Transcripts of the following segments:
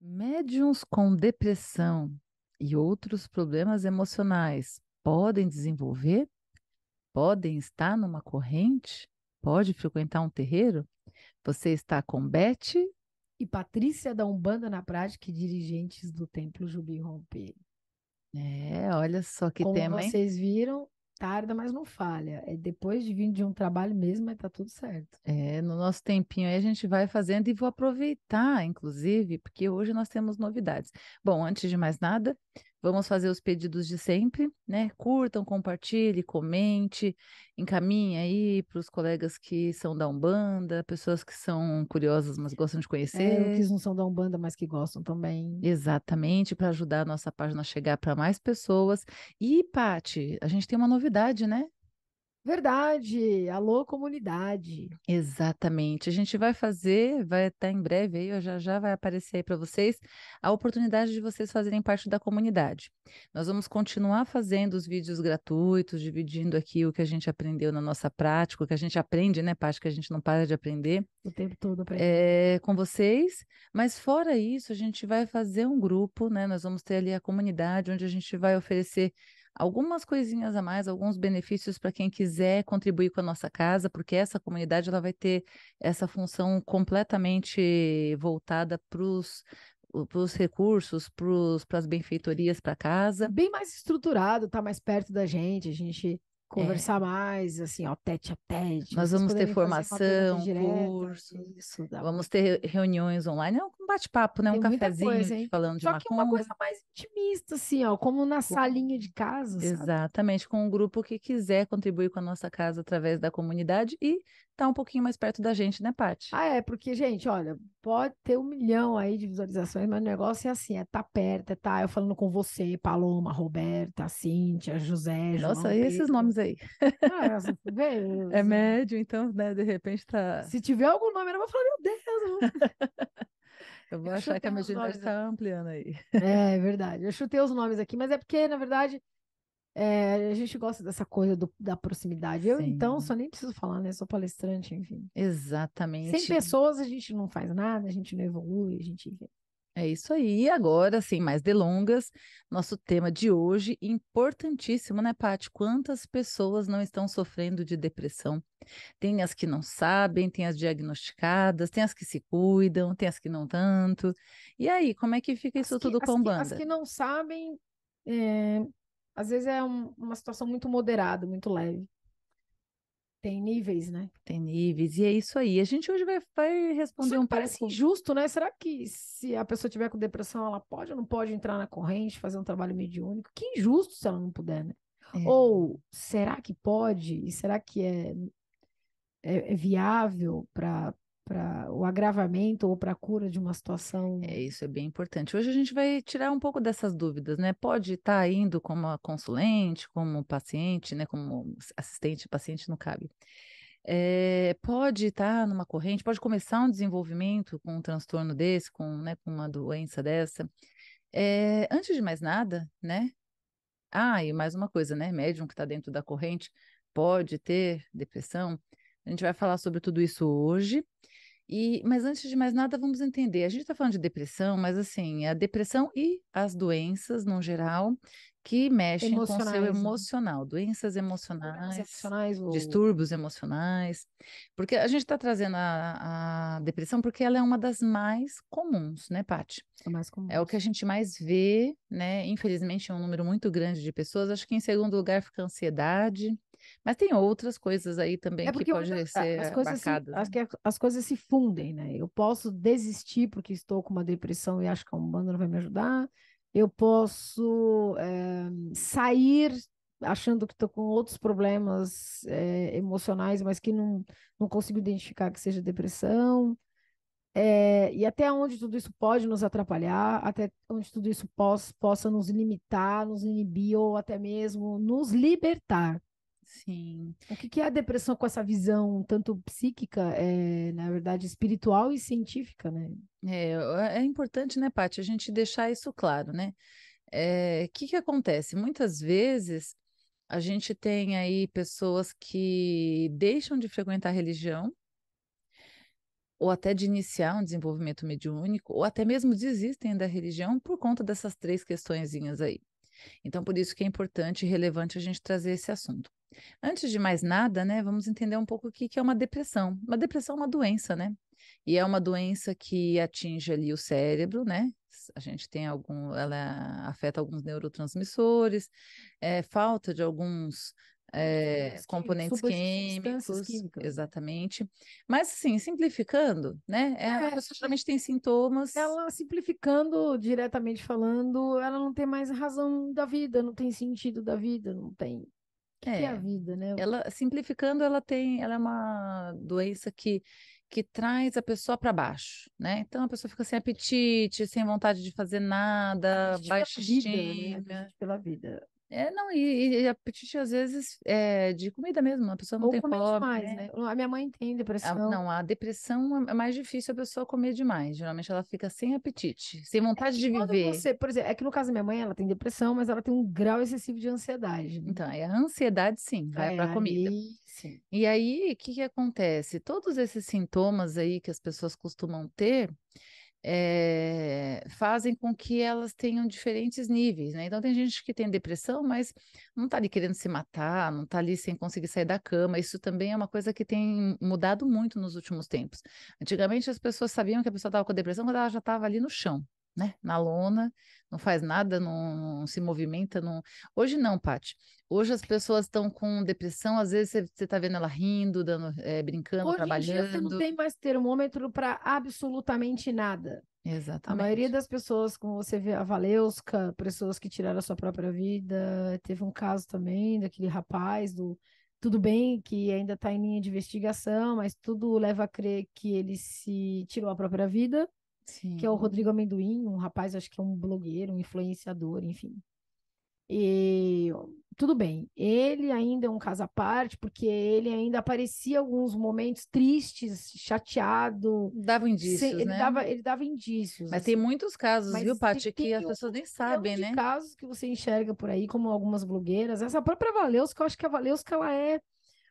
Médiuns com depressão e outros problemas emocionais podem desenvolver? Podem estar numa corrente? Pode frequentar um terreiro? Você está com Beth? E Patrícia da Umbanda na prática e dirigentes do Templo Jubi Romper. Olha só que Como tema, hein? vocês viram, tarda, mas não falha. É depois de vir de um trabalho mesmo, mas tá tudo certo. No nosso tempinho aí a gente vai fazendo e vou aproveitar, inclusive, porque hoje nós temos novidades. Bom, antes de mais nada, vamos fazer os pedidos de sempre, né? Curtam, compartilhe, comente, encaminhe aí para os colegas que são da Umbanda, pessoas que são curiosas, mas gostam de É, o que conhecer. não são da Umbanda, mas que gostam também. Exatamente, para ajudar a nossa página a chegar para mais pessoas. E, Pati, a gente tem uma novidade, né? Verdade! Alô, comunidade! Exatamente. A gente vai fazer, vai estar em breve aí, ó, já já vai aparecer aí para vocês a oportunidade de vocês fazerem parte da comunidade. Nós vamos continuar fazendo os vídeos gratuitos, dividindo aqui o que a gente aprendeu na nossa prática, o que a gente aprende, né, Paty, que a gente não para de aprender, O tempo todo aprendendo. com vocês. Mas fora isso, a gente vai fazer um grupo, né? Nós vamos ter ali a comunidade onde a gente vai oferecer algumas coisinhas a mais, alguns benefícios para quem quiser contribuir com a nossa casa, porque essa comunidade ela vai ter essa função completamente voltada para os recursos, para as benfeitorias para E casa. bem mais estruturado, tá mais perto da gente, a gente É, conversar mais, assim, ó, tete a tete, nós vocês vamos ter poderem fazer uma pergunta formação, direta. curso, Isso, dá vamos ter reuniões online, é um bate-papo, né? Um tem muita cafezinho coisa, hein? falando de Só que uma macumba. coisa mais intimista, assim, ó, como na salinha de casa, sabe? Exatamente, com um grupo que quiser contribuir com a nossa casa através da comunidade e tá um pouquinho mais perto da gente, né, Paty? Ah, é, porque, gente, olha, pode ter 1 milhão aí de visualizações, mas o negócio é assim, é tá perto, é tá eu falando com você, Paloma, Roberta, Cíntia, José, Nossa, João, e esses Pedro. nomes aí? Ah, você vê, É médio, então, né, de repente se tiver algum nome, eu vou falar, meu Deus, eu vou eu achar que a chutei os mediunidade nomes aqui. está ampliando aí. É verdade, eu chutei os nomes aqui, mas é porque, na verdade, a gente gosta dessa coisa da proximidade. Eu, então, Sim, só nem preciso falar, né? Sou palestrante, enfim. Sem exatamente. pessoas a gente não faz nada, a gente não evolui, a gente. É isso aí. E agora, sem mais delongas, nosso tema de hoje, importantíssimo, né, Paty? Quantas pessoas não estão sofrendo de depressão? Tem as que não sabem, tem as diagnosticadas, tem as que se cuidam, tem as que não tanto. E aí, como é que fica As isso que, tudo as com que, as banda? que não sabem, às vezes é uma situação muito moderada, muito leve. Tem níveis, né? Tem níveis, e é isso aí. A gente hoje vai responder Só que um parece pouco. injusto, né? Será que se a pessoa tiver com depressão, ela pode ou não pode entrar na corrente, fazer um trabalho mediúnico? Que injusto se ela não puder, né? É, Ou será que pode? E será que é viável para o agravamento ou para a cura de uma situação? isso é bem importante. Hoje a gente vai tirar um pouco dessas dúvidas, né? Pode estar indo como a consulente, como paciente, né? Como assistente, paciente não cabe. Pode estar numa corrente, pode começar um desenvolvimento com um transtorno desse, com uma doença dessa. Antes de mais nada, né? Ah, e mais uma coisa, né? Médium que está dentro da corrente pode ter depressão. A gente vai falar sobre tudo isso hoje. Mas antes de mais nada, vamos entender. A gente está falando de depressão, mas assim, a depressão e as doenças, no geral, que mexem com o seu Emocionais, né? emocional, doenças Problemas emocionais, emocionais ou distúrbios emocionais. Porque a gente está trazendo a depressão porque ela é uma das mais comuns, né, Paty? são mais É o que a comuns. gente mais vê, né? Infelizmente, é um número muito grande de pessoas. Acho que em segundo lugar fica a ansiedade, mas tem outras coisas aí também É que porque pode as ser coisas abarcadas, né? as coisas se fundem, né? Eu posso desistir porque estou com uma depressão e acho que a Umbanda não vai me ajudar. Eu posso sair achando que estou com outros problemas emocionais, mas que não consigo identificar que seja depressão. E até onde tudo isso pode nos atrapalhar, até onde tudo isso possa nos limitar, nos inibir ou até mesmo nos libertar. Sim. O que é a depressão com essa visão tanto psíquica, na verdade, espiritual e científica, né? É importante, né, Paty, a gente deixar isso claro, né? O que que acontece? Muitas vezes a gente tem aí pessoas que deixam de frequentar a religião ou até de iniciar um desenvolvimento mediúnico, ou até mesmo desistem da religião por conta dessas três questõezinhas aí. Então, por isso que é importante e relevante a gente trazer esse assunto. Antes de mais nada, né, vamos entender um pouco o que que é uma depressão. Uma depressão é uma doença, né? E é uma doença que atinge ali o cérebro, né? A gente tem ela afeta alguns neurotransmissores, falta de alguns componentes Substâncias químicos, químicas. exatamente. Mas, assim, simplificando, né? A pessoa geralmente tem sintomas. Ela, simplificando, diretamente falando, ela não tem mais razão da vida, não tem sentido da vida, não tem. O que é a É, vida, né? ela, simplificando, ela é uma doença que traz a pessoa para baixo, né? Então a pessoa fica sem apetite, sem vontade de fazer nada, Apetite pela baixa vida, né? estima. Apetite pela vida. Não, e apetite às vezes é de comida mesmo, a pessoa não Ou tem comer fome, demais, né? né? A minha mãe tem depressão. Não, a depressão é mais difícil a pessoa comer demais. Geralmente ela fica sem apetite, sem vontade de Quando viver. você, por exemplo, é que no caso da minha mãe, ela tem depressão, mas ela tem um grau excessivo de ansiedade, né? Então, aí a ansiedade sim, vai para a comida. Aí, sim. E aí, o que que acontece? Todos esses sintomas aí que as pessoas costumam ter fazem com que elas tenham diferentes níveis, né? Então, tem gente que tem depressão, mas não está ali querendo se matar, não está ali sem conseguir sair da cama. Isso também é uma coisa que tem mudado muito nos últimos tempos. Antigamente, as pessoas sabiam que a pessoa estava com depressão quando ela já estava ali no chão, né? Na lona, não faz nada, não se movimenta. Não... Hoje não, Paty. Hoje as pessoas estão com depressão, às vezes você está vendo ela rindo, brincando, Hoje em dia você não trabalhando. tem mais termômetro para absolutamente nada. A maioria Exatamente. das pessoas, como você vê, a Valeuska, pessoas que tiraram a sua própria vida, teve um caso também daquele rapaz do tudo bem que ainda está em linha de investigação, mas tudo leva a crer que ele se tirou a própria vida, que é o Sim. Rodrigo Amendoim, um rapaz, acho que é um blogueiro, um influenciador, enfim. E tudo bem, ele ainda é um caso à parte, porque ele ainda aparecia alguns momentos tristes, chateado, Dava indícios, né? ele dava indícios, Mas tem assim. muitos casos, viu, Mas Paty, tem que as um pessoas nem milhão sabem, de né? casos que você enxerga por aí, como algumas blogueiras. Essa própria Valeuska, eu acho que a Valeuska, ela é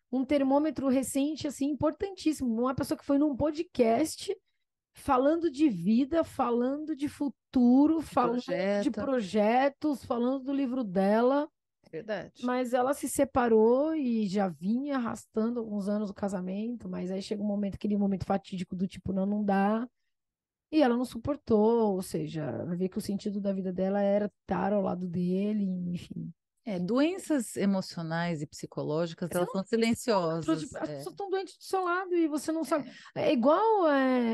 um termômetro recente, assim, importantíssimo. Uma pessoa que foi num podcast falando de vida, falando de futuro, De falando de projeto. projetos, falando do livro dela, Verdade. mas ela se separou e já vinha arrastando alguns anos o casamento, mas aí chega um momento, aquele momento fatídico do tipo, não, não dá, e ela não suportou, ou seja, vai ver que o sentido da vida dela era estar ao lado dele, enfim. Doenças emocionais e psicológicas, Você elas não são tipo, silenciosas. as pessoas estão doentes do seu lado e você não sabe. É, É igual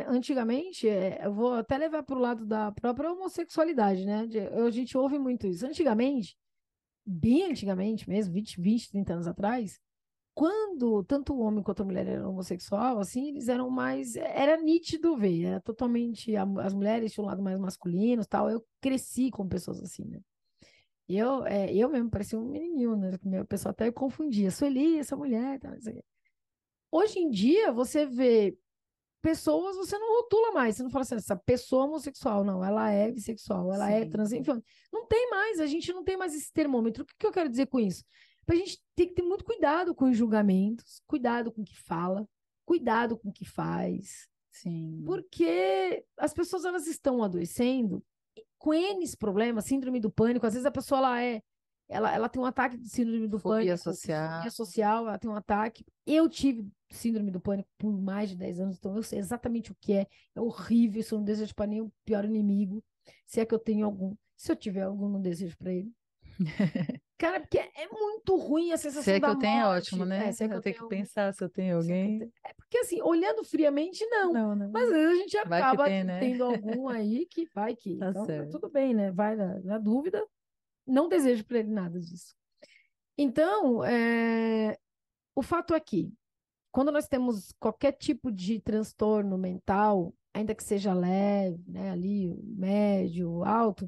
antigamente, eu vou até levar para o lado da própria homossexualidade, né? A gente ouve muito isso. Antigamente, bem antigamente mesmo, 30 anos atrás, quando tanto o homem quanto a mulher eram homossexual, assim, eles eram mais. Era nítido ver, era totalmente. As mulheres tinham um lado mais masculino e tal. Eu cresci com pessoas assim, né? Eu mesmo parecia um menininho, né? O pessoal até confundia. Sueli, essa mulher, tá, não sei o quê. Hoje em dia, você vê pessoas, você não rotula mais. Você não fala assim, essa pessoa homossexual, não. Ela é bissexual, ela é trans, sim, enfim. Não tem mais, a gente não tem mais esse termômetro. O que eu quero dizer com isso? A gente tem que ter muito cuidado com os julgamentos, cuidado com o que fala, cuidado com o que faz, sim. porque as pessoas elas estão adoecendo com N problemas, síndrome do pânico. Às vezes a pessoa ela tem um ataque de síndrome do Fobia pânico, fobia social. social, ela tem um ataque. Eu tive síndrome do pânico por mais de 10 anos, então eu sei exatamente o que é. É horrível, isso eu não desejo para nenhum pior inimigo. Se é que eu tenho algum. Se eu tiver algum, não desejo para ele. Cara, porque é muito ruim a Se sensação é que da eu tenho, é ótimo, morte. né? Se é que Eu eu tenho tenho que algum. pensar se eu tenho Se é que eu alguém. tenho... É porque, assim, olhando friamente, não. Não, Mas às não. vezes a gente Vai que acaba tem, né? tendo algum aí que vai que. Tá Então, tá certo. tudo bem, né? Vai na dúvida. Não desejo para ele nada disso. Então, o fato é que, quando nós temos qualquer tipo de transtorno mental, ainda que seja leve, né, ali, médio, alto,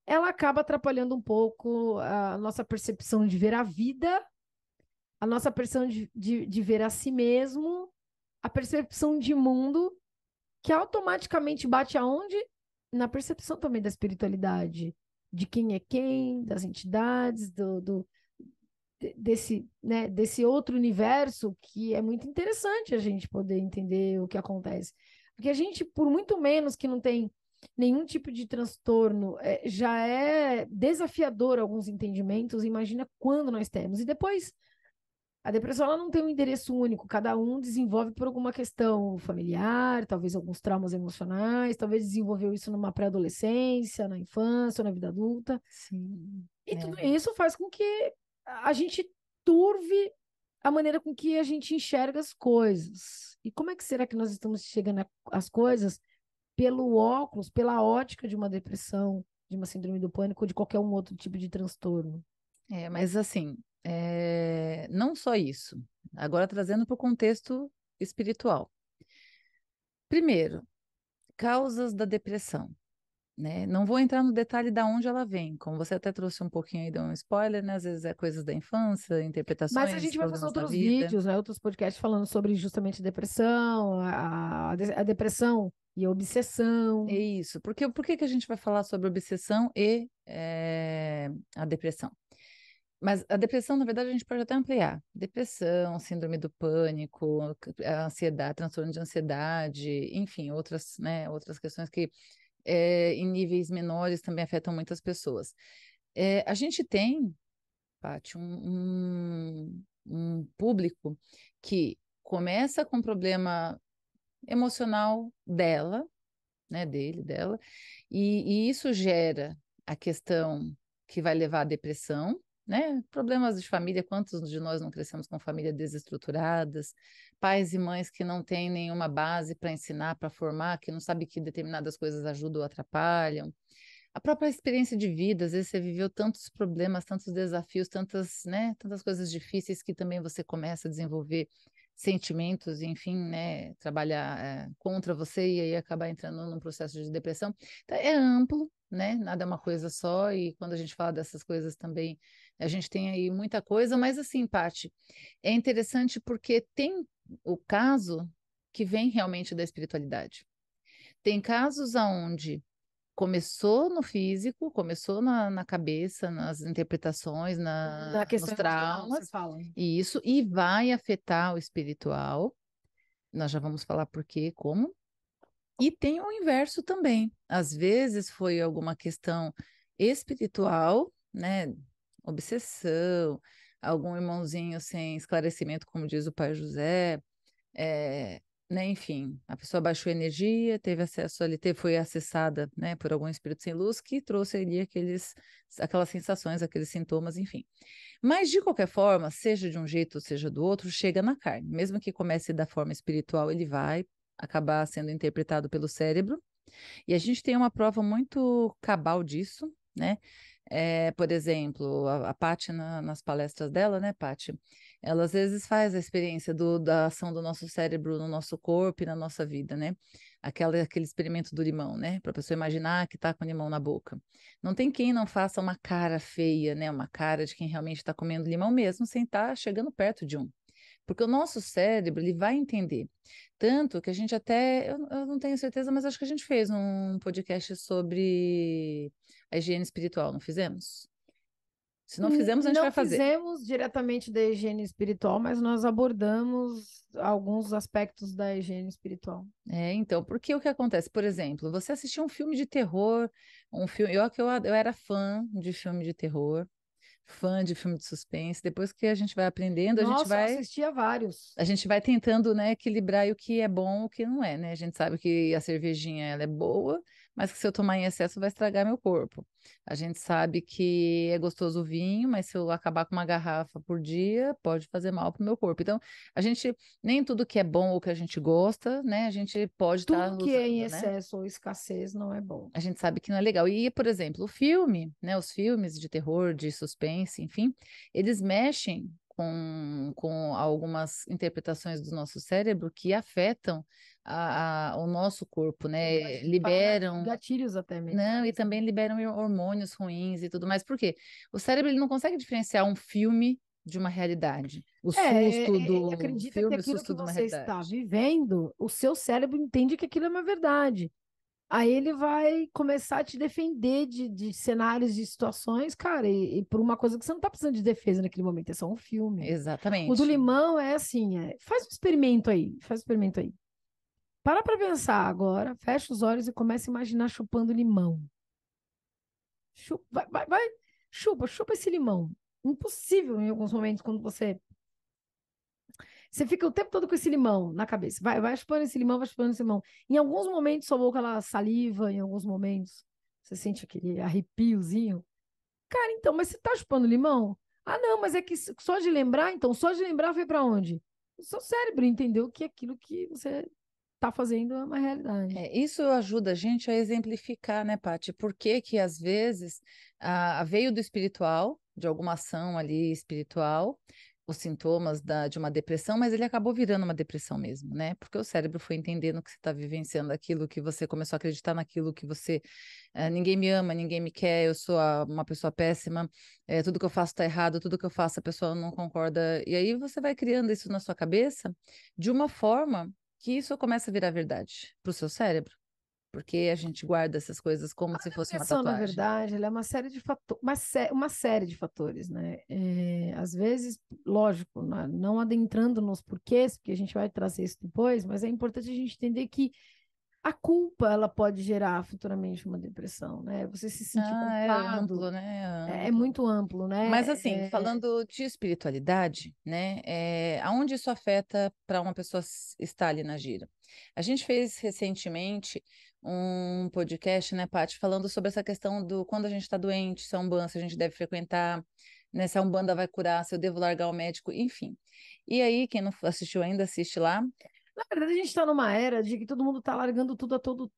ela acaba atrapalhando um pouco a nossa percepção de ver a vida, a nossa percepção de ver a si mesmo, a percepção de mundo, que automaticamente bate aonde? Na percepção também da espiritualidade, de quem é quem, das entidades, desse outro universo que é muito interessante a gente poder entender o que acontece. Porque a gente, por muito menos que não tem nenhum tipo de transtorno, já é desafiador alguns entendimentos, imagina quando nós temos. E depois, a depressão ela não tem um endereço único, cada um desenvolve por alguma questão familiar, talvez alguns traumas emocionais, talvez desenvolveu isso numa pré-adolescência, na infância, ou na vida adulta. Sim. E tudo isso faz com que a gente turve a maneira com que a gente enxerga as coisas. E como é que será que nós estamos chegando às coisas pelo óculos, pela ótica de uma depressão, de uma síndrome do pânico ou de qualquer um outro tipo de transtorno? Mas assim, não só isso. Agora trazendo para o contexto espiritual. Primeiro, causas da depressão, né? Não vou entrar no detalhe de onde ela vem, como você até trouxe um pouquinho aí, deu um spoiler, né? Às vezes é coisas da infância, Mas a interpretações, gente vai fazer problemas na outros vida. vídeos, né, outros podcasts falando sobre justamente depressão, a depressão e a É obsessão. isso. Por que que a gente vai falar sobre obsessão e a depressão? Mas a depressão, na verdade, a gente pode até ampliar. Depressão, síndrome do pânico, a ansiedade, transtorno de ansiedade, enfim, outras, né, outras questões que em níveis menores também afetam muitas pessoas. A gente tem, Paty, um público que começa com problema emocional dela, né, dele, dela, e isso gera a questão que vai levar à depressão, né? Problemas de família, quantos de nós não crescemos com famílias desestruturadas, pais e mães que não têm nenhuma base para ensinar, para formar, que não sabem que determinadas coisas ajudam ou atrapalham. A própria experiência de vida, às vezes você viveu tantos problemas, tantos desafios, tantas, né, tantas coisas difíceis que também você começa a desenvolver sentimentos, enfim, né, trabalhar contra você e aí acabar entrando num processo de depressão. Então, é amplo, né, nada é uma coisa só e quando a gente fala dessas coisas também, a gente tem aí muita coisa, mas assim, Paty, é interessante porque tem o caso que vem realmente da espiritualidade. Tem casos aonde começou no físico, começou na cabeça, nas interpretações, Na nos questão emocional, você traumas, fala. e vai afetar o espiritual. Nós já vamos falar por quê, como. E tem o inverso também. Às vezes foi alguma questão espiritual, né? Obsessão, algum irmãozinho sem esclarecimento, como diz o pai José, é, né, enfim, a pessoa baixou energia, teve acesso ali, foi acessada, né, por algum espírito sem luz que trouxe ali aquelas sensações, aqueles sintomas, enfim. Mas de qualquer forma, seja de um jeito ou seja do outro, chega na carne. Mesmo que comece da forma espiritual, ele vai acabar sendo interpretado pelo cérebro. E a gente tem uma prova muito cabal disso, né? Por exemplo, a Paty nas palestras dela, né, Paty? Ela às vezes faz a experiência da ação do nosso cérebro no nosso corpo e na nossa vida, né? Aquele experimento do limão, né? Para a pessoa imaginar que está com limão na boca. Não tem quem não faça uma cara feia, né? Uma cara de quem realmente está comendo limão mesmo, sem estar chegando perto de um. Porque o nosso cérebro, ele vai entender. Tanto que a gente até, eu não tenho certeza, mas acho que a gente fez um podcast sobre a higiene espiritual, não fizemos? Se não fizemos, a gente Não vai fazer. fizemos diretamente da higiene espiritual, mas nós abordamos alguns aspectos da higiene espiritual. Então, porque o que acontece? Por exemplo, você assistiu um filme de terror, um filme, eu era fã de filme de terror, fã de filme de suspense. Depois que a gente vai aprendendo, Nossa, eu assisti a vários. a gente vai tentando, né, equilibrar o que é bom e o que não é, né? A gente sabe que a cervejinha ela é boa, mas que se eu tomar em excesso vai estragar meu corpo. A gente sabe que é gostoso o vinho, mas se eu acabar com uma garrafa por dia, pode fazer mal para o meu corpo. Então, a gente nem tudo que é bom ou que a gente gosta, né, a gente pode estar Tudo que é em usando, né? excesso ou escassez não é bom. A gente sabe que não é legal. E, por exemplo, o filme, né, os filmes de terror, de suspense, enfim, eles mexem com algumas interpretações do nosso cérebro que afetam o nosso corpo, né? Para Liberam, gatilhos até não, e mentais. também liberam hormônios ruins e tudo mais. Por quê? O cérebro ele não consegue diferenciar um filme de uma realidade. O susto Ele do acredita que filme, o aquilo susto que de uma você está realidade. vivendo, o seu cérebro entende que aquilo é uma verdade. Aí ele vai começar a te defender de cenários, de situações, cara, e por uma coisa que você não tá precisando de defesa naquele momento, é só um filme. O do Exatamente. limão é assim, faz um experimento aí, faz um experimento aí. Para pra pensar agora, fecha os olhos e começa a imaginar chupando limão. Chupa, vai, chupa esse limão. Impossível em alguns momentos, quando você fica o tempo todo com esse limão na cabeça. Vai chupando esse limão, vai chupando esse limão. Em alguns momentos, sua boca ela saliva, em alguns momentos, você sente aquele arrepiozinho. Cara, então, mas você tá chupando limão? Ah, não, mas é que só de lembrar, então, só de lembrar foi para onde? O seu cérebro entendeu que aquilo que você tá fazendo é uma realidade. Isso ajuda a gente a exemplificar, né, Paty? Por que que às vezes veio do espiritual, de alguma ação ali espiritual, os sintomas de uma depressão, mas ele acabou virando uma depressão mesmo, né? Porque o cérebro foi entendendo que você está vivenciando aquilo, que você começou a acreditar naquilo que você, ninguém me ama, ninguém me quer, eu sou uma pessoa péssima, tudo que eu faço está errado, tudo que eu faço a pessoa não concorda. E aí você vai criando isso na sua cabeça de uma forma que isso começa a virar verdade para o seu cérebro, porque a gente guarda essas coisas como se fosse uma Depressão, na tatuagem. verdade, ela é uma série de fatores, uma série de fatores, né? Às vezes, lógico, não adentrando nos porquês, porque a gente vai trazer isso depois, mas é importante a gente entender que a culpa ela pode gerar futuramente uma depressão, né? Você se sentir Ah, é culpado amplo, né? É é amplo. muito amplo, Mas né? assim, falando de espiritualidade, né? Aonde isso afeta para uma pessoa estar ali na gira? A gente fez recentemente um podcast, né, Paty, falando sobre essa questão do quando a gente está doente, se é um banho, se a gente deve frequentar, né? Se a Umbanda vai curar, se eu devo largar o médico, enfim. E aí, quem não assistiu ainda, assiste lá. Na verdade, a gente está numa era de que todo mundo está largando tudo a todo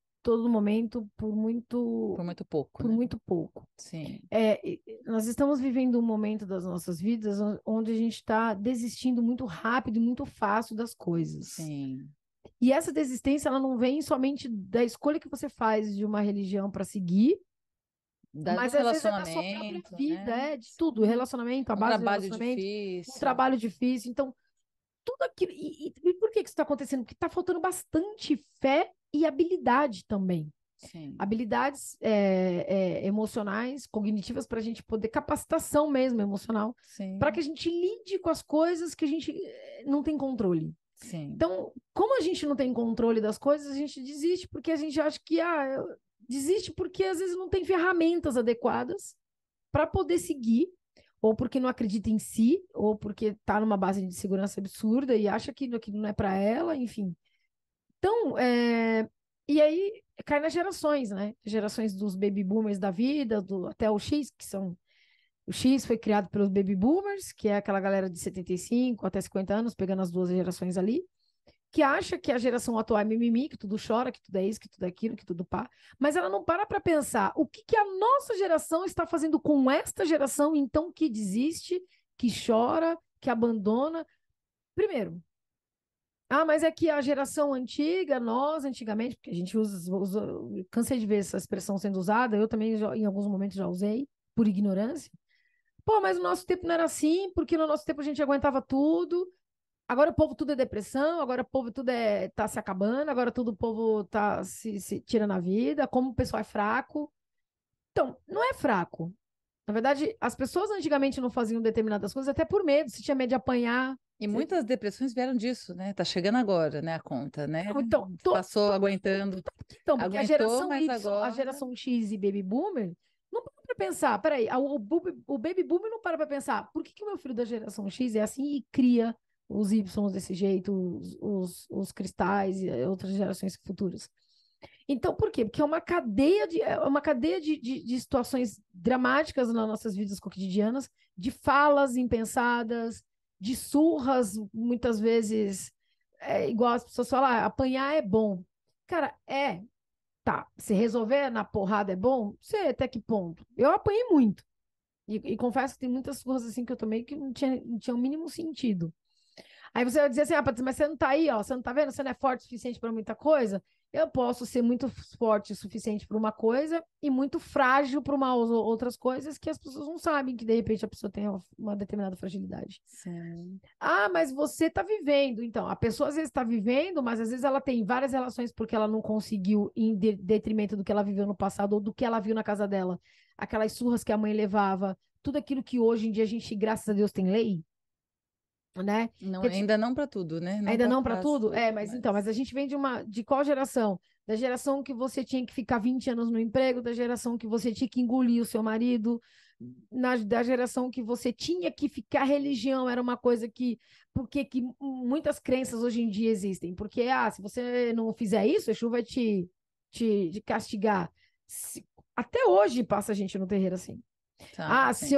momento Por muito pouco, por né? muito pouco. Sim, Nós estamos vivendo um momento das nossas vidas onde a gente está desistindo muito rápido e muito fácil das coisas. sim. E essa desistência, ela não vem somente da escolha que você faz de uma religião para seguir, Do mas às vezes é da sua própria relacionamento, vida, né? de tudo, relacionamento, a Um base do trabalho relacionamento, um difícil. trabalho difícil. Então, tudo aquilo. E por que isso está acontecendo? Porque está faltando bastante fé e habilidade também. Sim, Habilidades emocionais, cognitivas, para a gente poder, capacitação mesmo emocional, para que sim, a gente lide com as coisas que a gente não tem controle. sim, Então, como a gente não tem controle das coisas, a gente desiste porque a gente acha que desiste porque às vezes não tem ferramentas adequadas para poder seguir, ou porque não acredita em si, ou porque está numa base de segurança absurda e acha que aquilo não é para ela, enfim. Então, e aí cai nas gerações, né? Gerações dos baby boomers da vida, até o X, que são. O X foi criado pelos baby boomers, que é aquela galera de 75 até 50 anos, pegando as duas gerações ali, que acha que a geração atual é mimimi, que tudo chora, que tudo é isso, que tudo é aquilo, que tudo pá. Mas ela não para pensar o que a nossa geração está fazendo com esta geração, então, que desiste, que chora, que abandona. Primeiro, mas é que a geração antiga, nós antigamente, porque a gente cansei de ver essa expressão sendo usada, eu também em alguns momentos já usei, por ignorância. Pô, mas no nosso tempo não era assim, porque no nosso tempo a gente aguentava tudo. Agora o povo tudo é depressão, agora o povo tudo tá se acabando, agora tudo o povo tá se tirando a vida, como o pessoal é fraco. Então, não é fraco. Na verdade, as pessoas antigamente não faziam determinadas coisas até por medo, se tinha medo de apanhar. e muitas depressões vieram disso, né? Tá chegando agora, né, a conta, né? Não, então, Passou aguentando, porque a aguentou, geração mas Y, a agora, geração X e Baby Boomer, não para pra pensar, peraí, o Baby Boomer não para pra pensar, por que o meu filho da geração X é assim e cria os Y desse jeito, os cristais e outras gerações futuras? Então, por quê? Porque é uma cadeia de situações dramáticas nas nossas vidas cotidianas, de falas impensadas, de surras, muitas vezes, igual as pessoas falam, apanhar é bom. Cara, tá. Se resolver na porrada é bom, sei até que ponto. Eu apanhei muito. E confesso que tem muitas surras assim que eu tomei que não tinha o mínimo sentido. Aí você vai dizer assim, Patrícia, mas você não tá aí, ó, você não tá vendo? Você não é forte o suficiente para muita coisa? Eu posso ser muito forte o suficiente para uma coisa e muito frágil para outras coisas que as pessoas não sabem que de repente a pessoa tem uma determinada fragilidade. Sim. Ah, mas você está vivendo. Então, a pessoa às vezes está vivendo, mas às vezes ela tem várias relações porque ela não conseguiu, em detrimento do que ela viveu no passado ou do que ela viu na casa dela. Aquelas surras que a mãe levava, tudo aquilo que hoje em dia a gente, graças a Deus, tem lei, né? Não, Quer dizer, ainda não para tudo, né? Não ainda tá não para tudo? fácil, É, mas então, mas a gente vem de qual geração? Da geração que você tinha que ficar 20 anos no emprego, da geração que você tinha que engolir o seu marido, da geração que você tinha que ficar religião, era uma coisa que, porque que muitas crenças hoje em dia existem, porque, se você não fizer isso, a Exu vai te castigar. Até hoje passa gente no terreiro assim. tá, sim.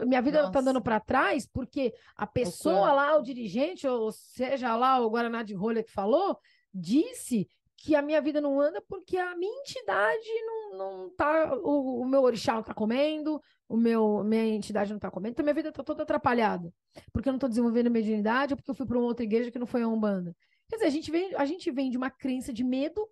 Minha vida tá andando Nossa, para trás porque a o pessoa quanto. lá, o dirigente, ou seja lá o Guaraná de rolha que falou, disse que a minha vida não anda porque a minha entidade não tá, o meu orixá não tá comendo, minha entidade não tá comendo, então minha vida tá toda atrapalhada. Porque eu não tô desenvolvendo mediunidade ou porque eu fui para uma outra igreja que não foi a Umbanda. Quer dizer, a gente vem de uma crença de medo,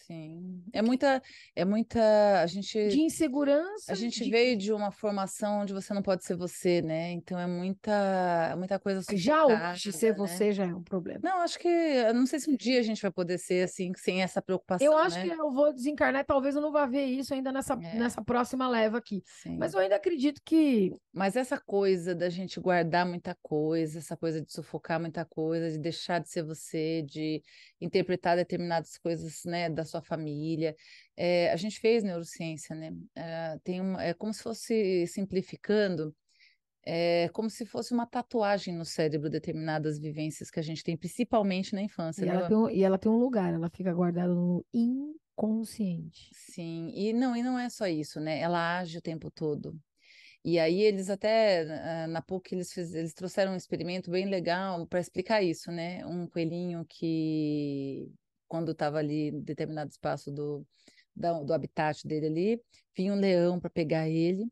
Sim. A de gente. A insegurança, gente de veio de uma formação onde você não pode ser você, né? Então é muita coisa já hoje ser sufocada, né? você já é um problema. Não, acho que, eu não sei se um dia a gente vai poder ser assim, sem essa Eu preocupação, acho que né? eu vou desencarnar, talvez eu não vá ver isso ainda nessa, É, nessa próxima leva aqui. Mas sim. eu ainda acredito que Mas essa coisa da gente guardar muita coisa, essa coisa de sufocar muita coisa, de deixar de ser você, de interpretar determinadas coisas, né, da sua família. A gente fez neurociência, né? É como se fosse simplificando. É como se fosse uma tatuagem no cérebro, determinadas vivências que a gente tem, principalmente na infância, e né? ela tem um lugar, ela fica guardada no inconsciente. Sim, e não é só isso, né? Ela age o tempo todo. E aí eles até, na PUC, eles trouxeram um experimento bem legal para explicar isso, né? Um coelhinho que, quando estava ali em determinado espaço do habitat dele ali, vinha um leão para pegar ele.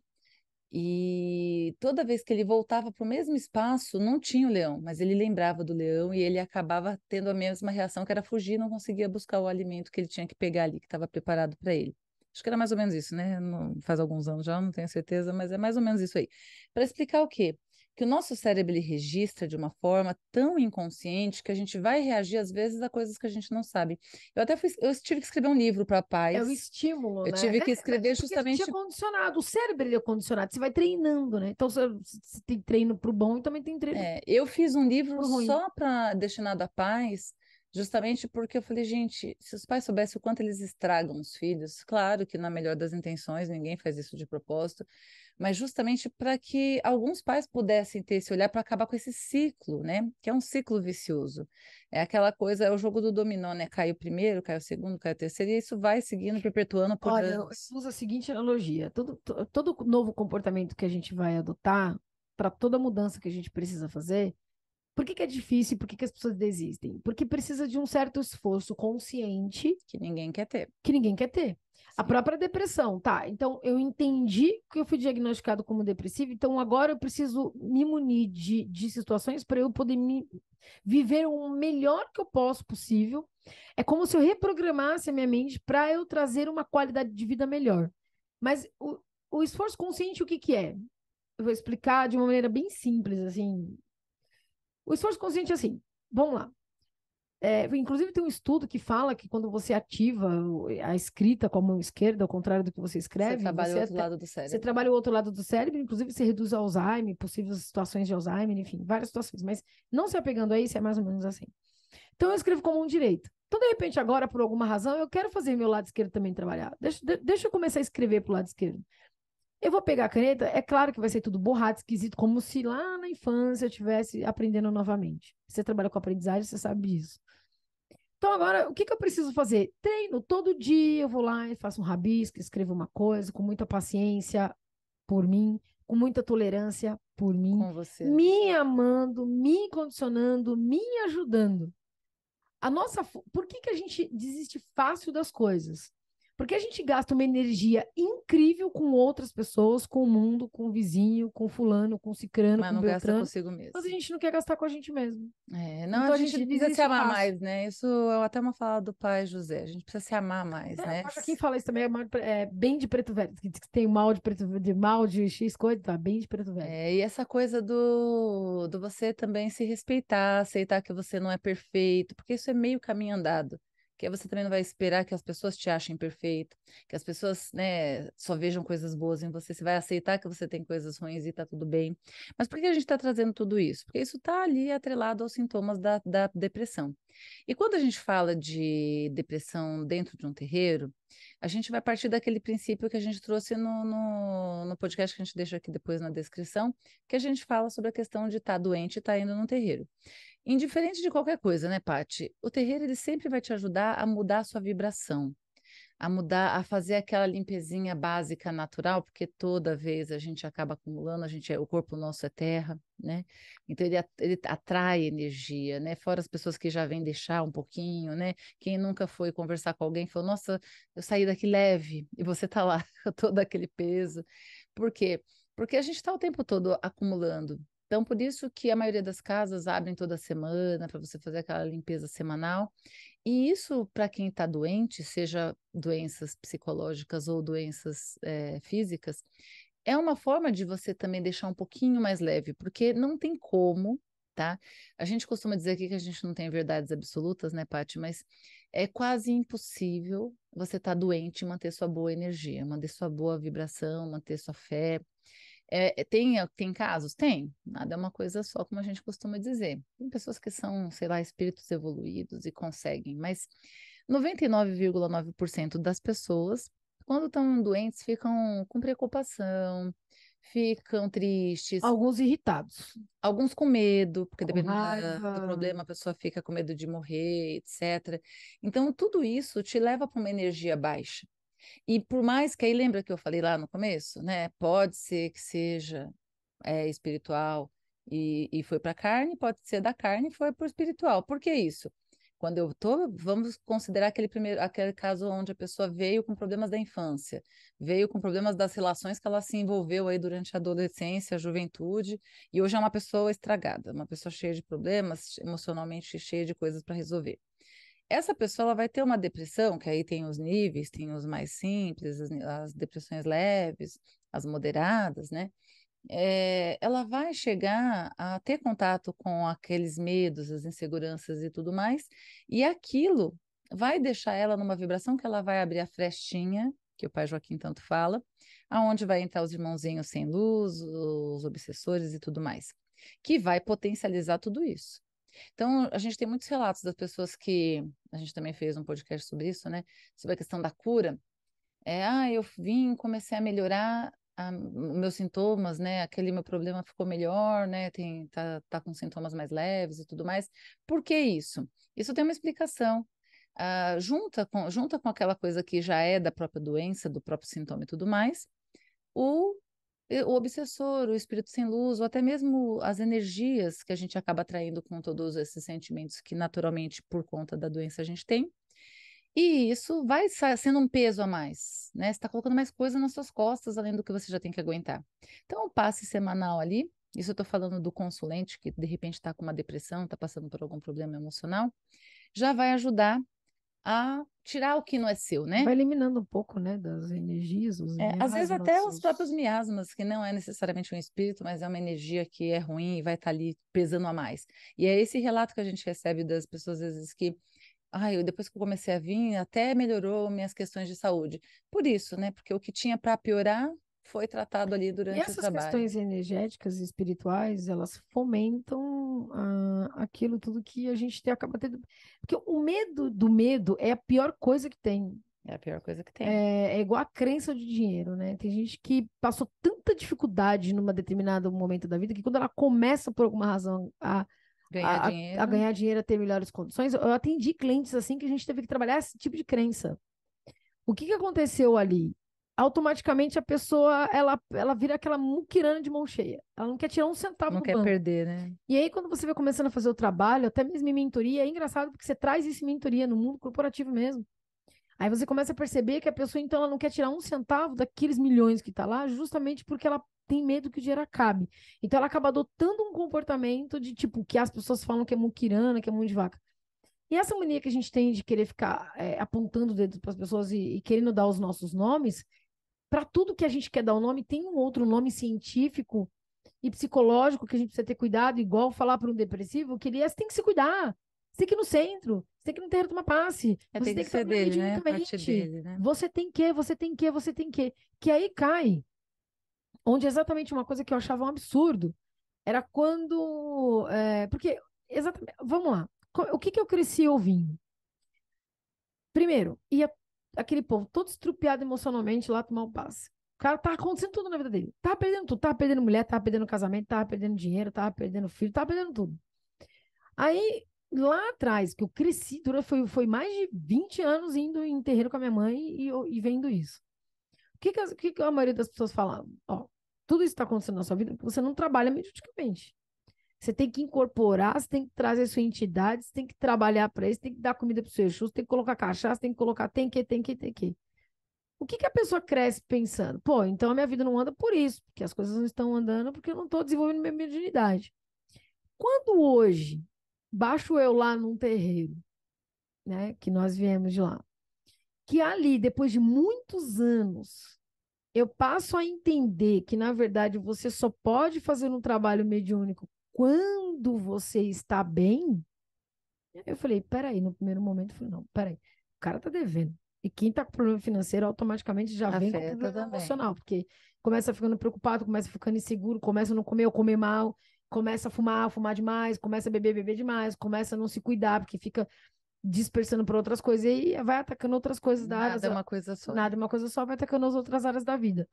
E toda vez que ele voltava para o mesmo espaço, não tinha o leão, mas ele lembrava do leão e ele acabava tendo a mesma reação, que era fugir, não conseguia buscar o alimento que ele tinha que pegar ali, que estava preparado para ele. Acho que era mais ou menos isso, né? Faz alguns anos já, não tenho certeza, mas é mais ou menos isso aí. Para explicar o quê? Que o nosso cérebro ele registra de uma forma tão inconsciente que a gente vai reagir às vezes a coisas que a gente não sabe. Eu tive que escrever um livro para É o pais. estímulo, Eu né? tive que É escrever porque a gente é justamente. condicionado, o cérebro ele é condicionado, você vai treinando, né? Então você tem treino pro bom e também tem treino Eu fiz um livro pro ruim. só para destinado à paz, justamente porque eu falei, gente, se os pais soubessem o quanto eles estragam os filhos, claro que na melhor das intenções, ninguém faz isso de propósito, mas justamente para que alguns pais pudessem ter esse olhar para acabar com esse ciclo, né? Que é um ciclo vicioso. É aquela coisa, é o jogo do dominó, né? Cai o primeiro, cai o segundo, cai o terceiro, e isso vai seguindo, perpetuando por Olha, eu anos. uso a seguinte analogia: todo novo comportamento que a gente vai adotar, para toda mudança que a gente precisa fazer, por que que é difícil e por que que as pessoas desistem? Porque precisa de um certo esforço consciente Que ninguém quer ter. que ninguém quer ter. A Sim. própria depressão, tá? Então, eu entendi que eu fui diagnosticado como depressivo, então agora eu preciso me munir de situações para eu poder viver o melhor que eu posso possível. É como se eu reprogramasse a minha mente para eu trazer uma qualidade de vida melhor. Mas o esforço consciente, o que que é? Eu vou explicar de uma maneira bem simples, assim. O esforço consciente é assim, vamos lá. Inclusive, tem um estudo que fala que quando você ativa a escrita com a mão esquerda, ao contrário do que você Você escreve, trabalha o outro lado do você cérebro. trabalha o outro lado do cérebro, inclusive você reduz Alzheimer, possíveis situações de Alzheimer, enfim, várias situações. Mas não se apegando a isso, é mais ou menos assim. Então, eu escrevo com a mão direita. Então, de repente, agora, por alguma razão, eu quero fazer meu lado esquerdo também trabalhar. Deixa eu começar a escrever pro lado esquerdo. Eu vou pegar a caneta, é claro que vai ser tudo borrado, esquisito, como se lá na infância eu estivesse aprendendo novamente. Você trabalha com aprendizagem, você sabe disso. Então, agora, o que que eu preciso fazer? Treino. Todo dia eu vou lá e faço um rabisco, escrevo uma coisa com muita paciência por mim, com muita tolerância por mim, Com você. me amando, me condicionando, me ajudando. Por que que a gente desiste fácil das coisas? Porque a gente gasta uma energia incrível com outras pessoas, com o mundo, com o vizinho, com fulano, com cicrano, Mas com não gasta beltrano, consigo mesmo. mas a gente não quer gastar com a gente mesmo. Não, Então a a gente gente precisa se desiste amar fácil. mais, né? Isso é até uma fala do pai José. A gente precisa se amar mais, né? Eu acho que quem fala isso também é bem de preto velho, que diz que tem mal de preto, de mal de X coisa, tá bem de preto velho. E essa coisa do você também se respeitar, aceitar que você não é perfeito, porque isso é meio caminho andado. Que aí você também não vai esperar que as pessoas te achem perfeito, que as pessoas, né, só vejam coisas boas em você. Você vai aceitar que você tem coisas ruins e tá tudo bem. Mas por que a gente está trazendo tudo isso? Porque isso está ali atrelado aos sintomas da depressão. E quando a gente fala de depressão dentro de um terreiro, a gente vai partir daquele princípio que a gente trouxe no podcast que a gente deixa aqui depois na descrição, que a gente fala sobre a questão de estar doente e estar indo no terreiro. Indiferente de qualquer coisa, né, Paty? O terreiro ele sempre vai te ajudar a mudar a sua vibração, a mudar, a fazer aquela limpezinha básica natural, porque toda vez a gente acaba acumulando, o corpo nosso é terra, né? Então ele atrai energia, né? Fora as pessoas que já vêm deixar um pouquinho, né? Quem nunca foi conversar com alguém falou, nossa, eu saí daqui leve, e você tá lá com todo aquele peso. Por quê? Porque a gente está o tempo todo acumulando. Então, por isso que a maioria das casas abrem toda semana para você fazer aquela limpeza semanal. E isso, para quem está doente, seja doenças psicológicas ou doenças físicas, é uma forma de você também deixar um pouquinho mais leve, porque não tem como, tá? A gente costuma dizer aqui que a gente não tem verdades absolutas, né, Paty? Mas é quase impossível você estar doente e manter sua boa energia, manter sua boa vibração, manter sua fé. Tem casos? Tem. Nada é uma coisa só, como a gente costuma dizer. Tem pessoas que são, sei lá, espíritos evoluídos e conseguem, mas 99,9% das pessoas, quando estão doentes, ficam com preocupação, ficam tristes, Alguns irritados, alguns com medo, porque com dependendo do raiva. problema, a pessoa fica com medo de morrer, etc. Então, tudo isso te leva para uma energia baixa. E por mais que aí lembra que eu falei lá no começo, né? Pode ser que seja espiritual e foi para a carne, pode ser da carne e foi para o espiritual. Por que isso? Quando eu tô, vamos considerar aquele caso onde a pessoa veio com problemas da infância, veio com problemas das relações que ela se envolveu aí durante a adolescência, a juventude, e hoje é uma pessoa estragada, uma pessoa cheia de problemas, emocionalmente cheia de coisas para resolver. Essa pessoa ela vai ter uma depressão, que aí tem os níveis, tem os mais simples, as depressões leves, as moderadas, né? Ela vai chegar a ter contato com aqueles medos, as inseguranças e tudo mais, e aquilo vai deixar ela numa vibração que ela vai abrir a frestinha, que o pai Joaquim tanto fala, aonde vai entrar os irmãozinhos sem luz, os obsessores e tudo mais, que vai potencializar tudo isso. Então, a gente tem muitos relatos das pessoas que a gente também fez um podcast sobre isso, né? Sobre a questão da cura. Eu vim, comecei a melhorar meus sintomas, né? Aquele meu problema ficou melhor, né? Tá com sintomas mais leves e tudo mais. Por que isso? Isso tem uma explicação. Junta com aquela coisa que já é da própria doença, do próprio sintoma e tudo mais, o o obsessor, o espírito sem luz, ou até mesmo as energias que a gente acaba atraindo com todos esses sentimentos que naturalmente, por conta da doença, a gente tem. E isso vai sendo um peso a mais, né? Você está colocando mais coisa nas suas costas, além do que você já tem que aguentar. Então, o passe semanal ali, isso eu estou falando do consulente que de repente está com uma depressão, está passando por algum problema emocional, já vai ajudar a tirar o que não é seu, né? Vai eliminando um pouco, né, das energias, os Às vezes até os miasmas, próprios miasmas, que não é necessariamente um espírito, mas é uma energia que é ruim e vai estar ali pesando a mais. E é esse relato que a gente recebe das pessoas, às vezes, que, depois que eu comecei a vir, até melhorou minhas questões de saúde. Por isso, né? Porque o que tinha para piorar foi tratado ali E durante o essas trabalho. questões energéticas e espirituais, elas fomentam aquilo tudo que a gente acaba tendo. Porque o medo do medo é a pior coisa que tem. É a pior coisa que tem. É igual a crença de dinheiro, né? Tem gente que passou tanta dificuldade num determinado momento da vida que quando ela começa, por alguma razão, Ganhar a dinheiro. ganhar dinheiro, a ter melhores condições, eu atendi clientes assim que a gente teve que trabalhar esse tipo de crença. O que que aconteceu ali? Automaticamente a pessoa ela vira aquela muquirana de mão cheia. Ela não quer tirar um centavo Não do quer banco. perder, né? E aí, quando você vai começando a fazer o trabalho, até mesmo em mentoria, é engraçado porque você traz isso em mentoria no mundo corporativo mesmo. Aí você começa a perceber que a pessoa, então, ela não quer tirar um centavo daqueles milhões que tá lá, justamente porque ela tem medo que o dinheiro acabe. Então ela acaba adotando um comportamento de tipo, que as pessoas falam que é muquirana, que é mão de vaca. E essa mania que a gente tem de querer ficar apontando o dedo para as pessoas e querendo dar os nossos nomes, para tudo que a gente quer dar o nome, tem um outro nome científico e psicológico que a gente precisa ter cuidado, igual falar para um depressivo, que ele é, você tem que se cuidar, você tem que ir no centro, você tem que ir no terreiro tomar passe, você Tem que tem que ser trabalhar dele, né? A parte mediunicamente, dele, né? você tem que, você tem que, você tem que aí cai, onde exatamente uma coisa que eu achava um absurdo, era quando, porque, exatamente, vamos lá, o que que eu cresci ouvindo? Primeiro, ia aquele povo todo estrupiado emocionalmente lá tomar o passe. O cara tava acontecendo tudo na vida dele. Tava perdendo tudo. Tava perdendo mulher, tava perdendo casamento, tava perdendo dinheiro, tava perdendo filho, tava perdendo tudo. Aí, lá atrás, que eu cresci, foi mais de 20 anos indo em terreiro com a minha mãe e vendo isso. O que que a maioria das pessoas falavam? Ó, tudo isso está acontecendo na sua vida porque você não trabalha mediuticamente. Você tem que incorporar, você tem que trazer sua entidade, você tem que trabalhar para isso, tem que dar comida para o seu Exu, você tem que colocar cachaça, tem que colocar tem que. O que que a pessoa cresce pensando? Pô, então a minha vida não anda por isso, porque as coisas não estão andando porque eu não estou desenvolvendo minha mediunidade. Quando hoje baixo eu lá num terreiro, né, que nós viemos de lá, que ali, depois de muitos anos, eu passo a entender que, na verdade, você só pode fazer um trabalho mediúnico quando você está bem. Eu falei, peraí, no primeiro momento, eu falei, não, peraí, o cara tá devendo. E quem tá com problema financeiro automaticamente já vem com Afeta problema também. emocional, porque começa ficando preocupado, começa ficando inseguro, começa a não comer ou comer mal, começa a fumar, fumar demais, começa a beber, beber demais, começa a não se cuidar, porque fica dispersando para outras coisas e aí vai atacando outras coisas da área, Nada é uma coisa só, nada né? é uma coisa só, vai atacando as outras áreas da vida.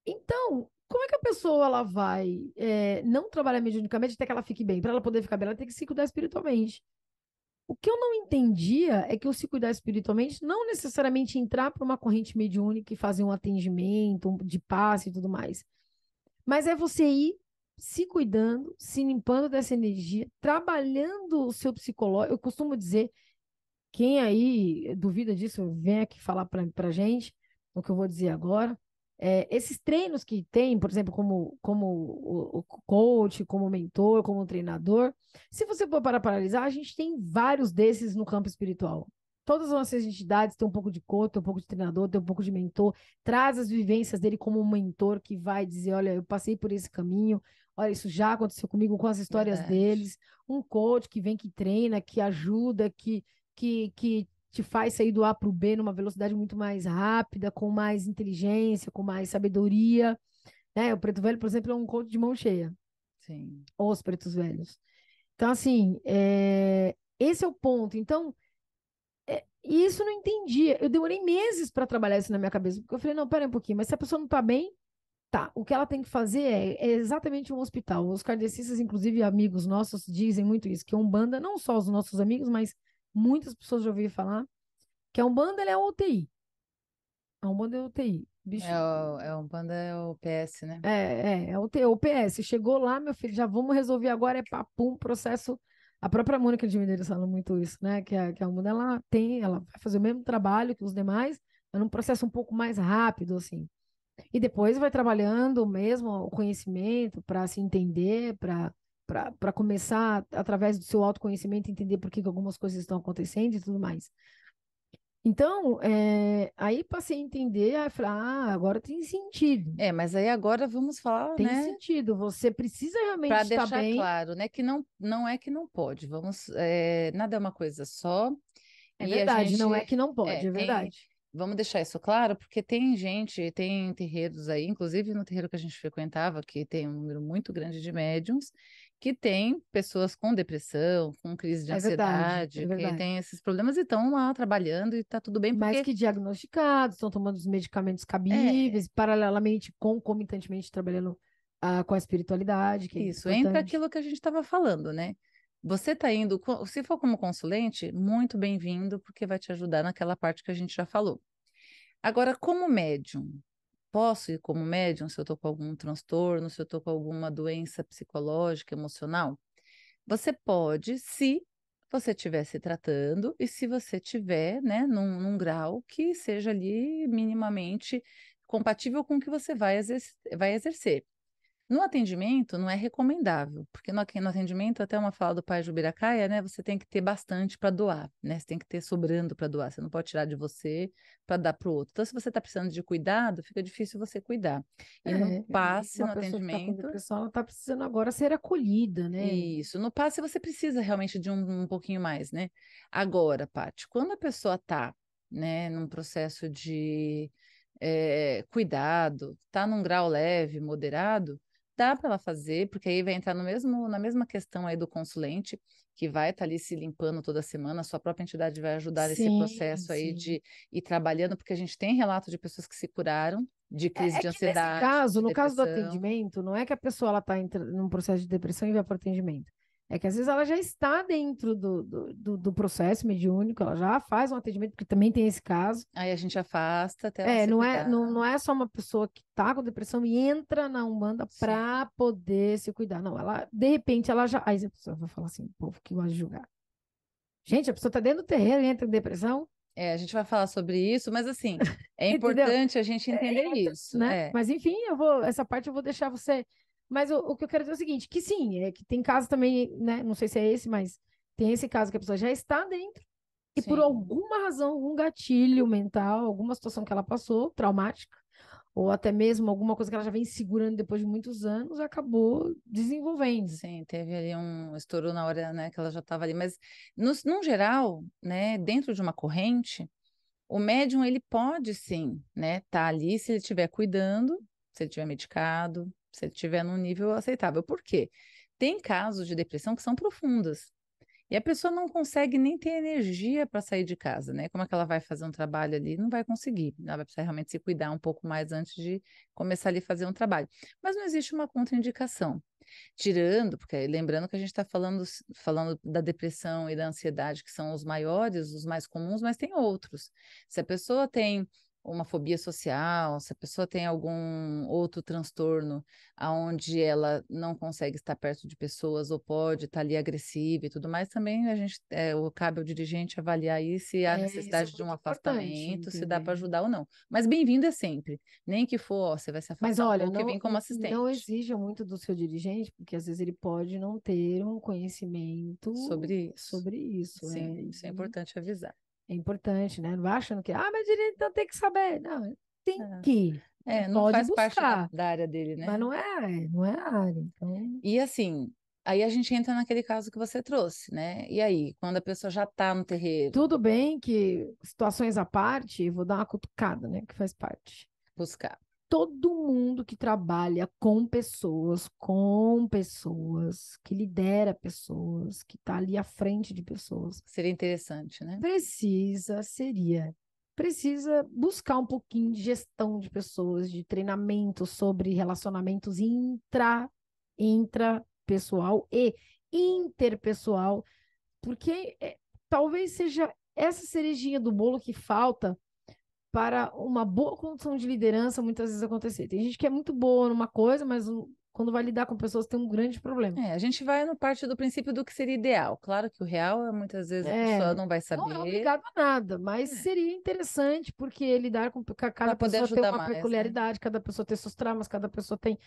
Então, como é que a pessoa ela vai não trabalhar mediunicamente até que ela fique bem? Para ela poder ficar bem, ela tem que se cuidar espiritualmente. O que eu não entendia é que o se cuidar espiritualmente não necessariamente entrar para uma corrente mediúnica e fazer um atendimento de passe e tudo mais. Mas é você ir se cuidando, se limpando dessa energia, trabalhando o seu psicológico. Eu costumo dizer, quem aí duvida disso, vem aqui falar para gente o que eu vou dizer agora. Esses treinos que tem, por exemplo, como o coach, como mentor, como treinador, se você for para analisar, a gente tem vários desses no campo espiritual. Todas as nossas entidades têm um pouco de coach, tem um pouco de treinador, tem um pouco de mentor, traz as vivências dele como um mentor que vai dizer: olha, eu passei por esse caminho, olha, isso já aconteceu comigo com as histórias Verdade. deles. Um coach que vem, que treina, que ajuda, que te faz sair do A para o B numa velocidade muito mais rápida, com mais inteligência, com mais sabedoria. Né? O Preto Velho, por exemplo, é um coach de mão cheia, Sim. os pretos velhos. Então, assim, esse é o ponto. Então, e isso eu não entendia. Eu demorei meses para trabalhar isso na minha cabeça, porque eu falei, não, pera um pouquinho, mas se a pessoa não está bem, tá, o que ela tem que fazer é exatamente um hospital. Os kardecistas, inclusive amigos nossos, dizem muito isso, que a Umbanda, não só os nossos amigos, mas muitas pessoas já ouviram falar, que a Umbanda ela é UTI. A Umbanda é UTI. Bicho, Um Panda, é o PS, né? é UTI, é o PS. Chegou lá, meu filho, já vamos resolver agora, é papum, processo. A própria Mônica de Medeiros fala muito isso, né? Que a Umbanda, ela vai fazer o mesmo trabalho que os demais, mas num processo um pouco mais rápido, assim. E depois vai trabalhando mesmo o conhecimento para se entender, para começar, através do seu autoconhecimento, entender por que algumas coisas estão acontecendo e tudo mais. Então, aí passei a entender, aí falei, agora tem sentido. É, mas aí agora vamos falar, Tem né? sentido. Você precisa realmente Para estar deixar bem. claro, né? Que não é que não pode. Nada é uma coisa só. É E a verdade, não é gente que não pode, é tem. verdade. Vamos deixar isso claro, porque tem gente, tem terreiros aí, inclusive no terreiro que a gente frequentava, que tem um número muito grande de médiums, que tem pessoas com depressão, com crise de É verdade, é ansiedade, que verdade. tem esses problemas e estão lá trabalhando e está tudo bem, Mas porque que diagnosticados, estão tomando os medicamentos é cabíveis, paralelamente, concomitantemente, trabalhando com a espiritualidade, que é isso, entra importante. aquilo que a gente estava falando, né? Você está indo, se for como consulente, muito bem-vindo, porque vai te ajudar naquela parte que a gente já falou. Agora, como médium, posso ir como médium se eu estou com algum transtorno, se eu estou com alguma doença psicológica, emocional? Você pode, se você estiver se tratando e se você estiver, né, num grau que seja ali minimamente compatível com o que você vai exercer. No atendimento, não é recomendável, porque no atendimento, até uma fala do pai Jubiracaia, né? Você tem que ter bastante para doar, né? Você tem que ter sobrando para doar, você não pode tirar de você para dar para o outro. Então, se você está precisando de cuidado, fica difícil você cuidar. E no passe, Uma no pessoa que está com atendimento, depressão, ela está precisando agora ser acolhida, né? isso, no passe você precisa realmente de um pouquinho mais, né? Agora, Paty, quando a pessoa está, né, num processo de cuidado, está num grau leve, moderado, dá para ela fazer, porque aí vai entrar na mesma questão aí do consulente, que vai estar ali se limpando toda semana, a sua própria entidade vai ajudar nesse Sim, processo aí sim. de ir trabalhando, porque a gente tem relato de pessoas que se curaram de crise É de que nesse ansiedade, caso, de no caso do depressão. atendimento, não é que a pessoa ela está num processo de depressão e vai para o atendimento. É que às vezes ela já está dentro do processo mediúnico, ela já faz um atendimento, porque também tem esse caso. Aí a gente afasta até ela É, se não é, cuidar. não é só uma pessoa que está com depressão e entra na Umbanda Sim. para poder se cuidar. Não, ela, de repente, ela já. Aí a pessoa vai falar assim, o povo que gosta de julgar. Gente, a pessoa está dentro do terreiro e entra em depressão, É, a gente vai falar sobre isso, mas assim, é entendeu? importante a gente entender isso. Né? É, Mas enfim, essa parte eu vou deixar você. Mas o que eu quero dizer é o seguinte, que sim, é que tem casos também, né? Não sei se é esse, mas tem esse caso que a pessoa já está dentro e por sim, alguma razão, algum gatilho mental, alguma situação que ela passou, traumática, ou até mesmo alguma coisa que ela já vem segurando depois de muitos anos, acabou desenvolvendo. sim, teve ali um estouro na hora, né, que ela já estava ali. Mas, no geral, né, dentro de uma corrente, o médium, ele pode sim, né, tá ali se ele estiver cuidando, se ele estiver medicado, se ele estiver num nível aceitável. Por quê? Tem casos de depressão que são profundas. E a pessoa não consegue nem ter energia para sair de casa, né? Como é que ela vai fazer um trabalho ali? Não vai conseguir. Ela vai precisar realmente se cuidar um pouco mais antes de começar ali a fazer um trabalho. Mas não existe uma contraindicação. Tirando, porque lembrando que a gente está falando da depressão e da ansiedade, que são os maiores, os mais comuns, mas tem outros. Se a pessoa tem uma fobia social, se a pessoa tem algum outro transtorno aonde ela não consegue estar perto de pessoas ou pode estar ali agressiva e tudo mais, também cabe ao dirigente avaliar aí se há Isso é necessidade de um muito importante, afastamento, se dá entender. para ajudar ou não. Mas bem-vindo é sempre. Nem que for, ó, você vai se Mas afastar um olha, pouco e não, vem como não assistente. exija muito do seu dirigente, porque às vezes ele pode não ter um conhecimento Sobre isso. sobre isso. Sim, isso é importante avisar. É importante, né? Não vai achando que, meu direito então tem que saber. Não, tem que. Ele Não pode faz parte da, buscar, da área dele, mas né? não é a área. Então, E assim, aí a gente entra naquele caso que você trouxe, né? E aí, quando a pessoa já está no terreiro, tudo bem que situações à parte, vou dar uma cutucada, né? Que faz parte. buscar. Todo mundo que trabalha com pessoas, que lidera pessoas, que está ali à frente de pessoas, Seria interessante, né? precisa buscar um pouquinho de gestão de pessoas, de treinamento sobre relacionamentos intrapessoal e interpessoal, porque talvez seja essa cerejinha do bolo que falta para uma boa condição de liderança muitas vezes acontecer. Tem gente que é muito boa numa coisa, mas quando vai lidar com pessoas tem um grande problema. A gente vai no parte do princípio do que seria ideal. Claro que o real é muitas vezes a pessoa não vai Não é saber, obrigado a nada, mas seria interessante, porque lidar com para cada poder pessoa tem ajudar uma mais, né? peculiaridade, cada pessoa tem seus traumas, cada pessoa tem.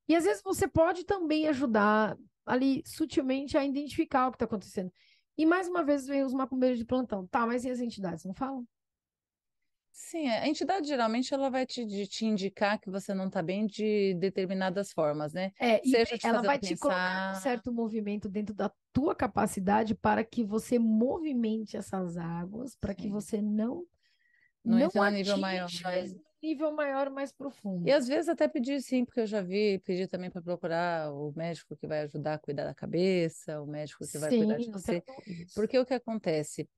E às vezes você pode também ajudar ali sutilmente a identificar o que está acontecendo. E mais uma vez vem os macumbeiros de plantão. Tá, mas e as entidades? Não falam? Sim, a entidade geralmente ela vai te indicar que você não está bem de determinadas formas, né? E Seja te ela fazendo vai te colocar em um pensar, certo movimento dentro da tua capacidade para que você movimente essas águas, para que sim, você não não não entra no nível maior, atinja né? esse nível maior, mais E profundo. às vezes até pedir sim, porque eu já vi, pedir também para procurar o médico que vai ajudar a cuidar da cabeça, o médico que vai cuidar Sim, de não tenho você. dúvidas. Porque o que acontece?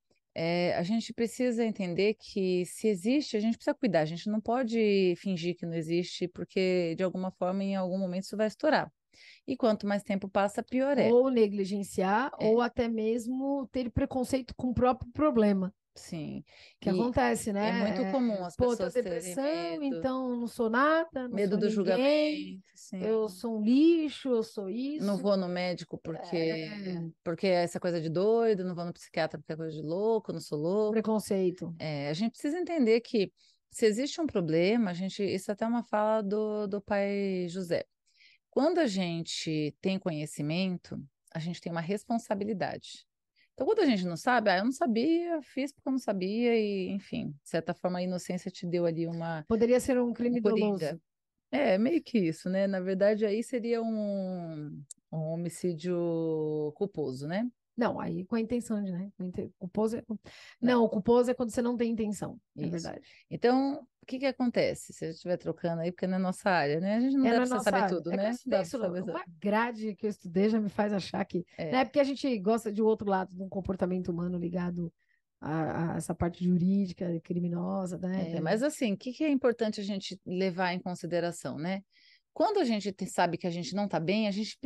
A gente precisa entender que se existe, a gente precisa cuidar. A gente não pode fingir que não existe, porque de alguma forma, em algum momento, isso vai estourar. E quanto mais tempo passa, pior é. Ou negligenciar, É, ou até mesmo ter preconceito com o próprio problema. sim. Que acontece, É muito né? comum as Pô, tenho pessoas terem depressão, medo, então não sou nada, não medo sou do ninguém, julgamento, sim. eu sou um lixo, eu sou Não isso. vou no médico porque é essa coisa de doido, não vou no psiquiatra porque é coisa de louco, não sou louco. Preconceito. A gente precisa entender que se existe um problema, isso até é uma fala do pai José. Quando a gente tem conhecimento, a gente tem uma responsabilidade. Então, quando a gente não sabe, eu não sabia, fiz porque eu não sabia, e, enfim, de certa forma, a inocência te deu ali Poderia ser um um crime coringa. doloso. É, meio que isso, né? Na verdade, aí seria um homicídio culposo, né? Não, aí com a intenção de, né? Culposo é... Não, Não, o culposo é quando você não tem intenção, é isso. verdade. Então, o que que acontece? Se a gente estiver trocando aí, porque não é nossa área, né? A gente não É dá na para nossa saber área. tudo, É né? Não dá para coincidência, saber tudo. uma grade que eu estudei já me faz achar que. É. Né, porque a gente gosta de outro lado do comportamento humano ligado a essa parte jurídica, criminosa, né? Mas assim, o que que é importante a gente levar em consideração, né? Quando a gente sabe que a gente não está bem, a gente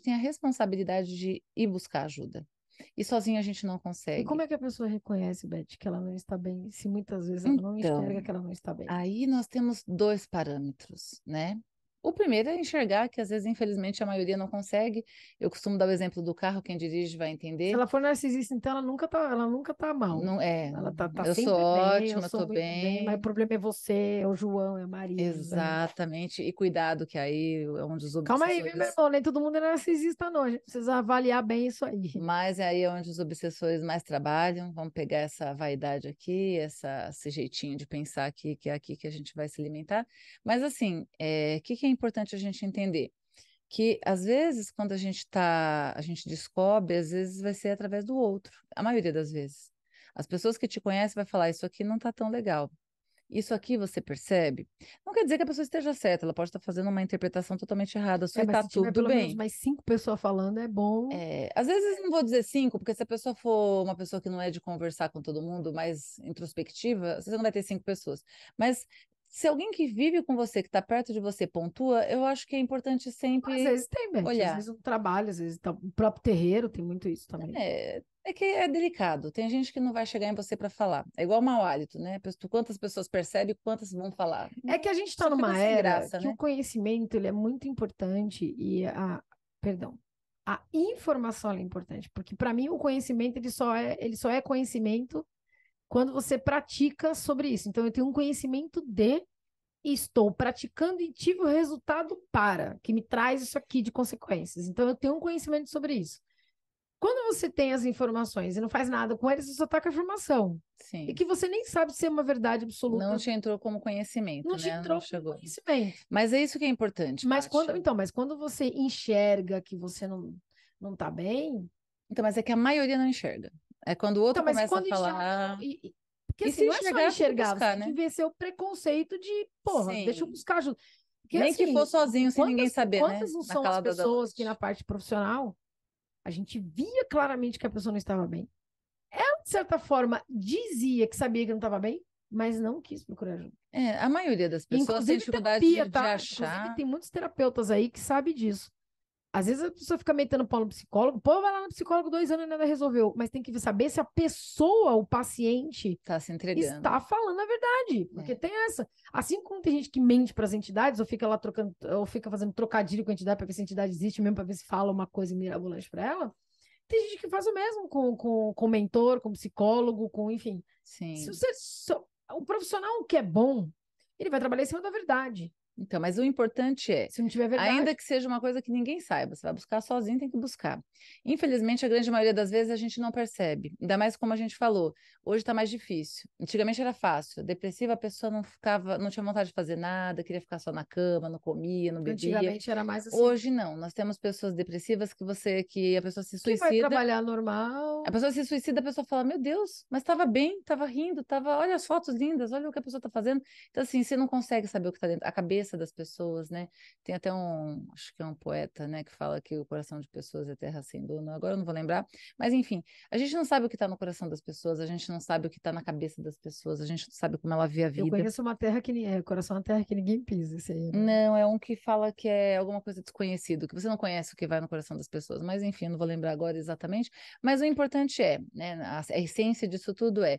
tem a responsabilidade de ir buscar ajuda. E sozinho a gente não E como consegue. é que a pessoa reconhece, Beth, que ela não está bem, se muitas vezes ela não enxerga Então, que ela não está bem? aí nós temos dois parâmetros, né? O primeiro é enxergar que às vezes, infelizmente, a maioria não consegue. Eu costumo dar o exemplo do carro, quem dirige vai Se entender. ela for narcisista, então ela nunca tá mal. Não é, Ela tá eu sou sempre bem, eu ótima, sou estou muito bem, mas o bem. problema é você, é o João, é a Maria, é o José. Exatamente. E cuidado, que aí é onde os Calma aí, viu, meu obsessores irmão? Nem todo mundo é narcisista, não. A gente precisa avaliar bem isso aí. Mas é aí onde os obsessores mais trabalham. Vamos pegar essa vaidade aqui, esse jeitinho de pensar aqui, que é aqui que a gente vai se alimentar. Mas assim, o que que é importante a gente entender? Que às vezes, quando a gente descobre, às vezes vai ser através do outro. A maioria das vezes. As pessoas que te conhecem vai falar, isso aqui não está tão legal. Isso aqui você percebe? Não quer dizer que a pessoa esteja certa, ela pode estar fazendo uma interpretação totalmente errada sua É, e mas está se tiver tudo pelo menos bem. mais 5 pessoas falando, é bom. Às vezes não vou dizer cinco, porque se a pessoa for uma pessoa que não é de conversar com todo mundo, mais introspectiva, você não vai ter cinco pessoas. Mas se alguém que vive com você, que está perto de você, pontua, eu acho que é importante Às sempre vezes tem, Beth. Às olhar. vezes no trabalho, às vezes tá... o próprio terreiro tem muito isso também. É que é delicado. Tem gente que não vai chegar em você para falar. É igual mau hálito, né? Quantas pessoas percebem, quantas vão falar. É que a gente está Só fica numa sem era graça, que o né? conhecimento ele é muito importante perdão, a informação ela é importante, porque para mim o conhecimento ele só é conhecimento quando você pratica sobre isso. Então eu tenho um conhecimento de e estou praticando e tive o resultado que me traz isso aqui de consequências. Então eu tenho um conhecimento sobre isso. Quando você tem as informações e não faz nada com elas, você só está com a informação. E Sim. que você nem sabe se é uma verdade Não absoluta, te entrou como conhecimento, não te né? Não entrou com chegou. conhecimento. Mas é isso que é importante, Paty. Mas quando você enxerga que você não está bem, Então, mas é que a maioria não enxerga. É quando o outro então, mas começa a quando enxerga, falar. porque E assim, se não é só enxergar, tem que enxergar, você buscar, tem que né? vencer o preconceito de, porra, deixa eu Sim. buscar ajuda. Porque Nem que for assim, sozinho, sem ninguém saber, né? quantas não Na são as calada da pessoas que na noite. parte profissional a gente via claramente que a pessoa não estava bem. Ela, de certa forma, dizia que sabia que não estava bem, mas não quis procurar ajuda. A maioria das pessoas tem Inclusive dificuldade terapia, de tá? Inclusive achar. tem muitos terapeutas aí que sabem disso. Às vezes a pessoa fica metendo pau no psicólogo, pô, vai lá no psicólogo 2 anos e nada resolveu. Mas tem que saber se a pessoa, o paciente, Tá se entregando. está falando a verdade. Porque É. tem essa. Assim como tem gente que mente para as entidades, ou fica lá trocando, ou fica fazendo trocadilho com a entidade para ver se a entidade existe mesmo, para ver se fala uma coisa mirabolante para ela. Tem gente que faz o mesmo com mentor, com psicólogo, com, enfim. Se Sim. você. O profissional que é bom, ele vai trabalhar em cima da verdade. Então, mas o importante é, Se não tiver ainda verdade, que seja uma coisa que ninguém saiba, você vai buscar sozinho, tem que buscar. Infelizmente, a grande maioria das vezes a gente não percebe. Ainda mais como a gente falou, hoje está mais difícil. Antigamente era fácil. Depressiva, a pessoa não ficava, não tinha vontade de fazer nada, queria ficar só na cama, não comia, não bebia. antigamente era mais assim. Hoje não. Nós temos pessoas depressivas que a pessoa se Que vai suicida. trabalhar A normal. pessoa se suicida, a pessoa fala, meu Deus, mas estava bem, estava rindo, olha as fotos lindas, olha o que a pessoa está fazendo. Então, assim, você não consegue saber o que está dentro, a cabeça das pessoas, né? Tem até acho que é um poeta, né, que fala que o coração de pessoas é terra sem dono. Agora eu não vou lembrar, mas enfim, a gente não sabe o que está no coração das pessoas, a gente não sabe o que está na cabeça das pessoas, a gente não sabe como ela vê a Eu vida. conheço uma terra que coração é uma terra que ninguém pisa, esse aí, né? Não, é um que fala que é alguma coisa desconhecido, que você não conhece o que vai no coração das pessoas, mas enfim, eu não vou lembrar agora exatamente. Mas o importante é, né, a essência disso tudo é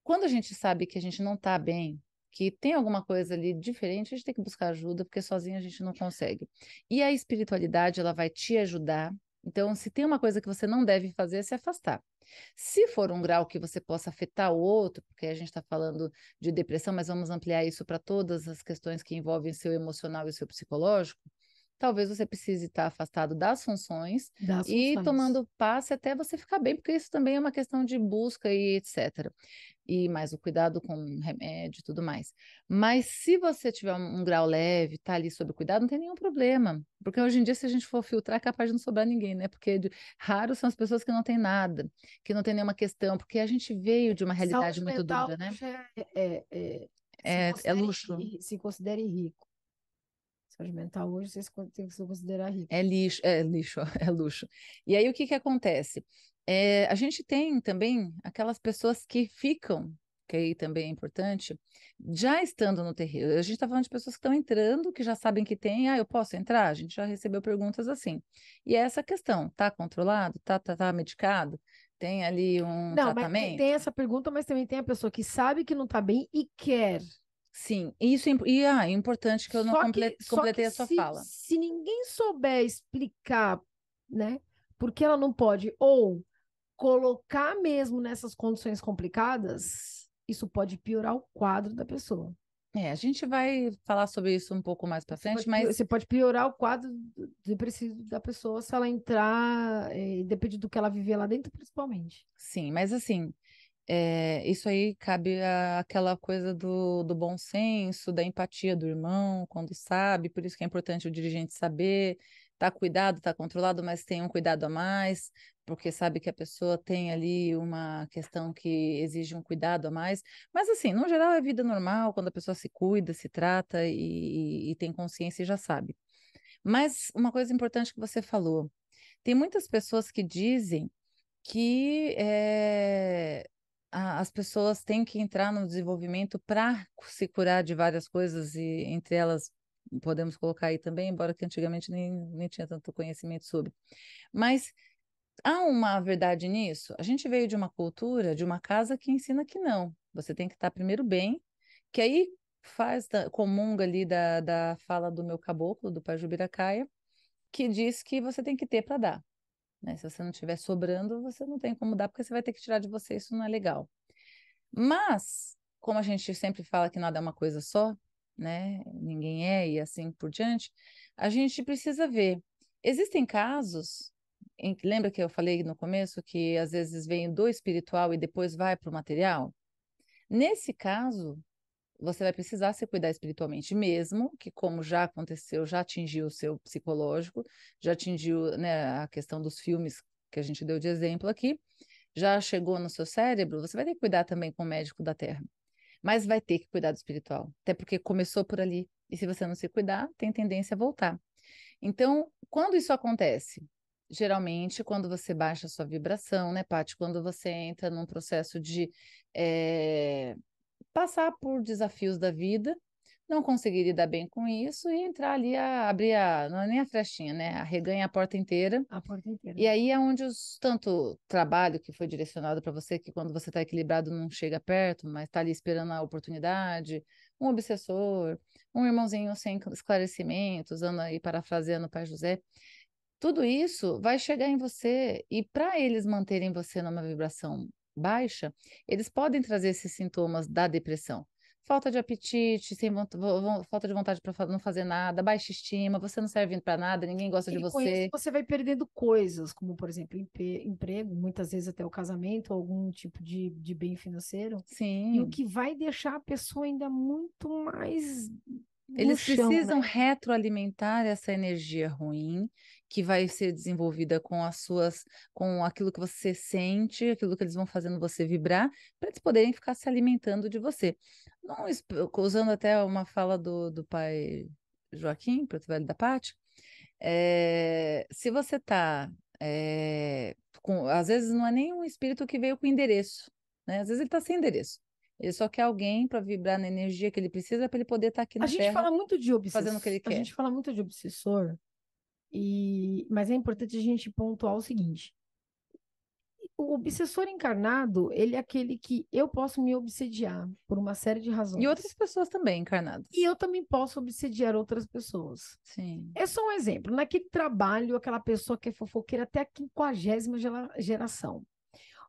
Quando a gente sabe que a gente não está bem, que tem alguma coisa ali diferente, a gente tem que buscar ajuda, porque sozinho a gente não consegue. E a espiritualidade, ela vai te ajudar. Então, se tem uma coisa que você não deve fazer, é se afastar. Se for um grau que você possa afetar o outro, porque a gente está falando de depressão, mas vamos ampliar isso para todas as questões que envolvem seu emocional e seu psicológico, talvez você precise estar afastado das funções das e funções. tomando passe até você ficar bem, porque isso também é uma questão de busca e etc. E mais o cuidado com remédio e tudo mais. Mas se você tiver um grau leve, tá ali sob cuidado, não tem nenhum problema. Porque hoje em dia, se a gente for filtrar, é capaz de não sobrar ninguém, né? Porque raros são as pessoas que não têm nada, que não têm nenhuma questão, porque a gente veio de uma realidade Saúde muito mental dura, né? hoje É luxo. se considere rico. Saúde mental hoje você tem que se considerar rico. É lixo, é luxo. E aí o que que acontece? A gente tem também aquelas pessoas que ficam, que aí também é importante, já estando no terreiro. A gente está falando de pessoas que estão entrando, que já sabem que tem, eu posso entrar? A gente já recebeu perguntas assim. E é essa questão, tá controlado? Tá medicado? Tem ali um Não, mas tem tratamento? essa pergunta, mas também tem a pessoa que sabe que não está bem e quer. Sim, isso é importante que eu não Só que completei a sua se, fala. se ninguém souber explicar, né, por que ela não pode, ou colocar mesmo nessas condições complicadas, isso pode piorar o quadro da pessoa. A gente vai falar sobre isso um pouco mais para frente, mas Você pode piorar o quadro depressivo da pessoa se ela entrar, depende do que ela viver lá dentro, principalmente. sim, mas assim, isso aí cabe àquela coisa do bom senso, da empatia do irmão, quando sabe, por isso que é importante o dirigente saber, tá cuidado, tá controlado, mas tem um cuidado a mais, porque sabe que a pessoa tem ali uma questão que exige um cuidado a mais. Mas assim, no geral é vida normal, quando a pessoa se cuida, se trata e tem consciência e já sabe. Mas uma coisa importante que você falou, tem muitas pessoas que dizem que as pessoas têm que entrar no desenvolvimento para se curar de várias coisas, e entre elas podemos colocar aí também, embora que antigamente nem tinha tanto conhecimento sobre. Mas há uma verdade nisso? A gente veio de uma cultura, de uma casa que ensina que não. Você tem que estar primeiro bem, que aí comunga ali da fala do meu caboclo, do pai Jubiracaia, que diz que você tem que ter para dar, né? Se você não tiver sobrando, você não tem como dar, porque você vai ter que tirar de você, isso não é legal. Mas, como a gente sempre fala que nada é uma coisa só, né? Ninguém é e assim por diante, a gente precisa ver. Existem casos, lembra que eu falei no começo que às vezes vem do espiritual e depois vai para o material? Nesse caso, você vai precisar se cuidar espiritualmente mesmo, que como já aconteceu, já atingiu o seu psicológico, já atingiu, né, a questão dos filmes que a gente deu de exemplo aqui, já chegou no seu cérebro, você vai ter que cuidar também com o médico da Terra, mas vai ter que cuidar do espiritual, até porque começou por ali, e se você não se cuidar, tem tendência a voltar. Então, quando isso acontece? Geralmente, quando você baixa a sua vibração, né, Paty? Quando você entra num processo de eh, passar por desafios da vida, não conseguir lidar bem com isso e entrar ali abrir não é nem a frestinha, né? Arreganha a porta inteira. A porta inteira. E aí é onde tanto trabalho que foi direcionado para você, que quando você está equilibrado não chega perto, mas está ali esperando a oportunidade, um obsessor, um irmãozinho sem esclarecimento, usando aí, parafraseando o pai José, tudo isso vai chegar em você, e para eles manterem você numa vibração baixa, eles podem trazer esses sintomas da depressão. Falta de apetite, falta de vontade para não fazer nada, baixa estima, você não serve para nada, ninguém gosta de E com isso você. você vai perdendo coisas, como por exemplo, emprego, muitas vezes até o casamento, algum tipo de bem financeiro, e o Sim, que vai deixar a pessoa ainda muito mais no eles chão, precisam né? retroalimentar essa energia ruim que vai ser desenvolvida com aquilo que você sente, aquilo que eles vão fazendo você vibrar, para eles poderem ficar se alimentando de você. Não, usando até uma fala do pai Joaquim, preto velho da Pátio, se você está às vezes não é nem um espírito que veio com endereço, né? Às vezes ele está sem endereço. Ele só quer alguém para vibrar na energia que ele precisa para ele poder estar aqui A na gente Terra fala muito de fazendo o que ele obsessor, a quer. gente fala muito de obsessor, mas é importante a gente pontuar o seguinte: o obsessor encarnado, ele é aquele que eu posso me obsediar por uma série de E outras razões. pessoas também encarnadas. E eu também posso obsediar outras pessoas. Sim. É só um exemplo. Naquele trabalho, aquela pessoa que é fofoqueira até a 50ª geração.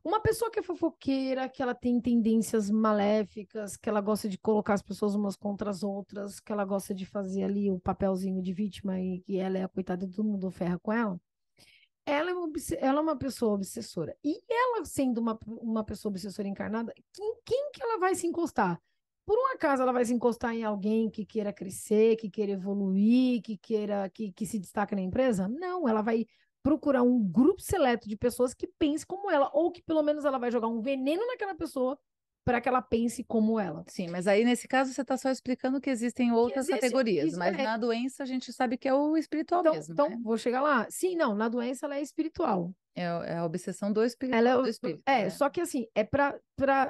Uma pessoa que é fofoqueira, que ela tem tendências maléficas, que ela gosta de colocar as pessoas umas contra as outras, que ela gosta de fazer ali o papelzinho de vítima e que ela é a coitada de todo mundo ferra com ela. Ela é uma pessoa obsessora. E ela, sendo uma pessoa obsessora encarnada, quem que ela vai se encostar? Por um acaso ela vai se encostar em alguém que queira crescer, que queira evoluir, que se destaque na empresa? Não, ela vai procurar um grupo seleto de pessoas que pense como ela, ou que pelo menos ela vai jogar um veneno naquela pessoa para que ela pense como ela. Sim, mas aí nesse caso você está só explicando que existem Que outras existe categorias, isso, mas na doença a gente sabe que é o espiritual mesmo, então, né? vou chegar lá. Sim, não, na doença ela é espiritual. É a obsessão do Ela espiritual, do espírito, né? só que assim, é para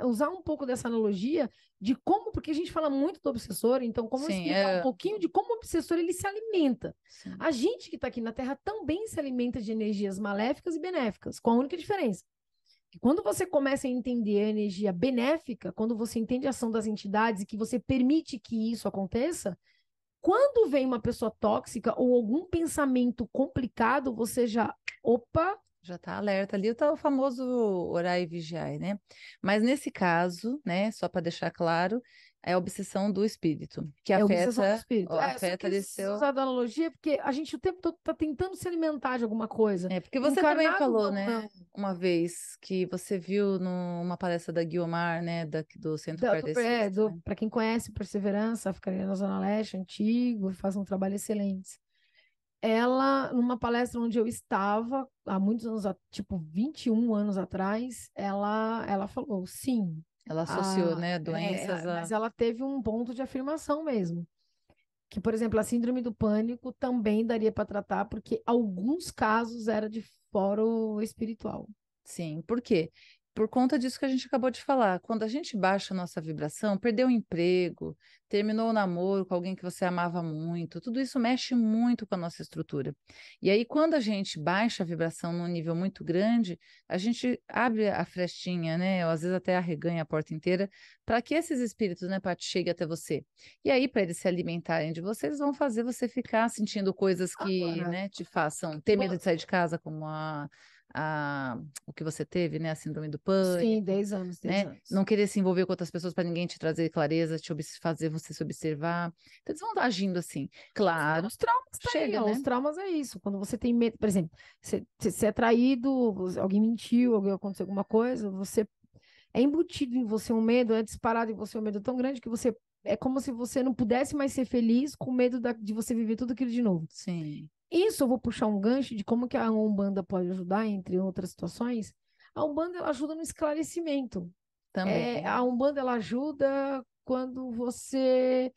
usar um pouco dessa analogia de como, porque a gente fala muito do obsessor, então como Sim, explicar um pouquinho de como o obsessor ele se alimenta. sim. A gente que está aqui na Terra também se alimenta de energias maléficas e benéficas, com a única diferença. Que quando você começa a entender a energia benéfica, quando você entende a ação das entidades e que você permite que isso aconteça, quando vem uma pessoa tóxica ou algum pensamento complicado, você já, opa, Já está alerta ali, tá o famoso orar e vigiar, né? Mas nesse caso, né, só para deixar claro, é a obsessão do espírito, que é obsessão do afeta, espírito. ó, É, só afeta ali quis seu. usar da analogia porque a gente o tempo todo está tentando se alimentar de alguma coisa. É, porque você também Encarnado falou, ou né, não. uma vez que você viu numa palestra da Guiomar, né, do Centro Kardecista, né? Para quem conhece Perseverança, fica ali na Zona Leste, antigo, faz um trabalho excelente. Ela, numa palestra onde eu estava, há muitos anos, tipo 21 anos atrás, ela falou, sim, Ela associou, né, doenças mas a. ela teve um ponto de afirmação mesmo. Que, por exemplo, a síndrome do pânico também daria para tratar, porque alguns casos era de foro espiritual. Sim, por quê? Por conta disso que a gente acabou de falar. Quando a gente baixa a nossa vibração, perdeu o emprego, terminou o namoro com alguém que você amava muito, tudo isso mexe muito com a nossa estrutura. E aí, quando a gente baixa a vibração num nível muito grande, a gente abre a frestinha, né? Ou às vezes até arreganha a porta inteira, para que esses espíritos, né, Paty, cheguem até você. E aí, para eles se alimentarem de você, eles vão fazer você ficar sentindo coisas que, Agora, né, te façam ter medo de sair de casa, como o que você teve, né? A síndrome do sim, pânico, 10 anos, 10 né? anos. Não querer se envolver com outras pessoas para ninguém te trazer clareza, fazer você se observar. Então, eles vão estar agindo assim. Claro, Os traumas tá aí, chega, ó, né? os traumas é isso. Quando você tem medo, por exemplo, você é traído, alguém mentiu, alguém aconteceu alguma coisa, você é embutido em você um medo, é disparado em você um medo tão grande que você é como se você não pudesse mais ser feliz com medo de você viver tudo aquilo de novo. Sim, Isso eu vou puxar um gancho de como que a Umbanda pode ajudar, entre outras situações. A Umbanda ela ajuda no esclarecimento. A também. Umbanda ela ajuda quando você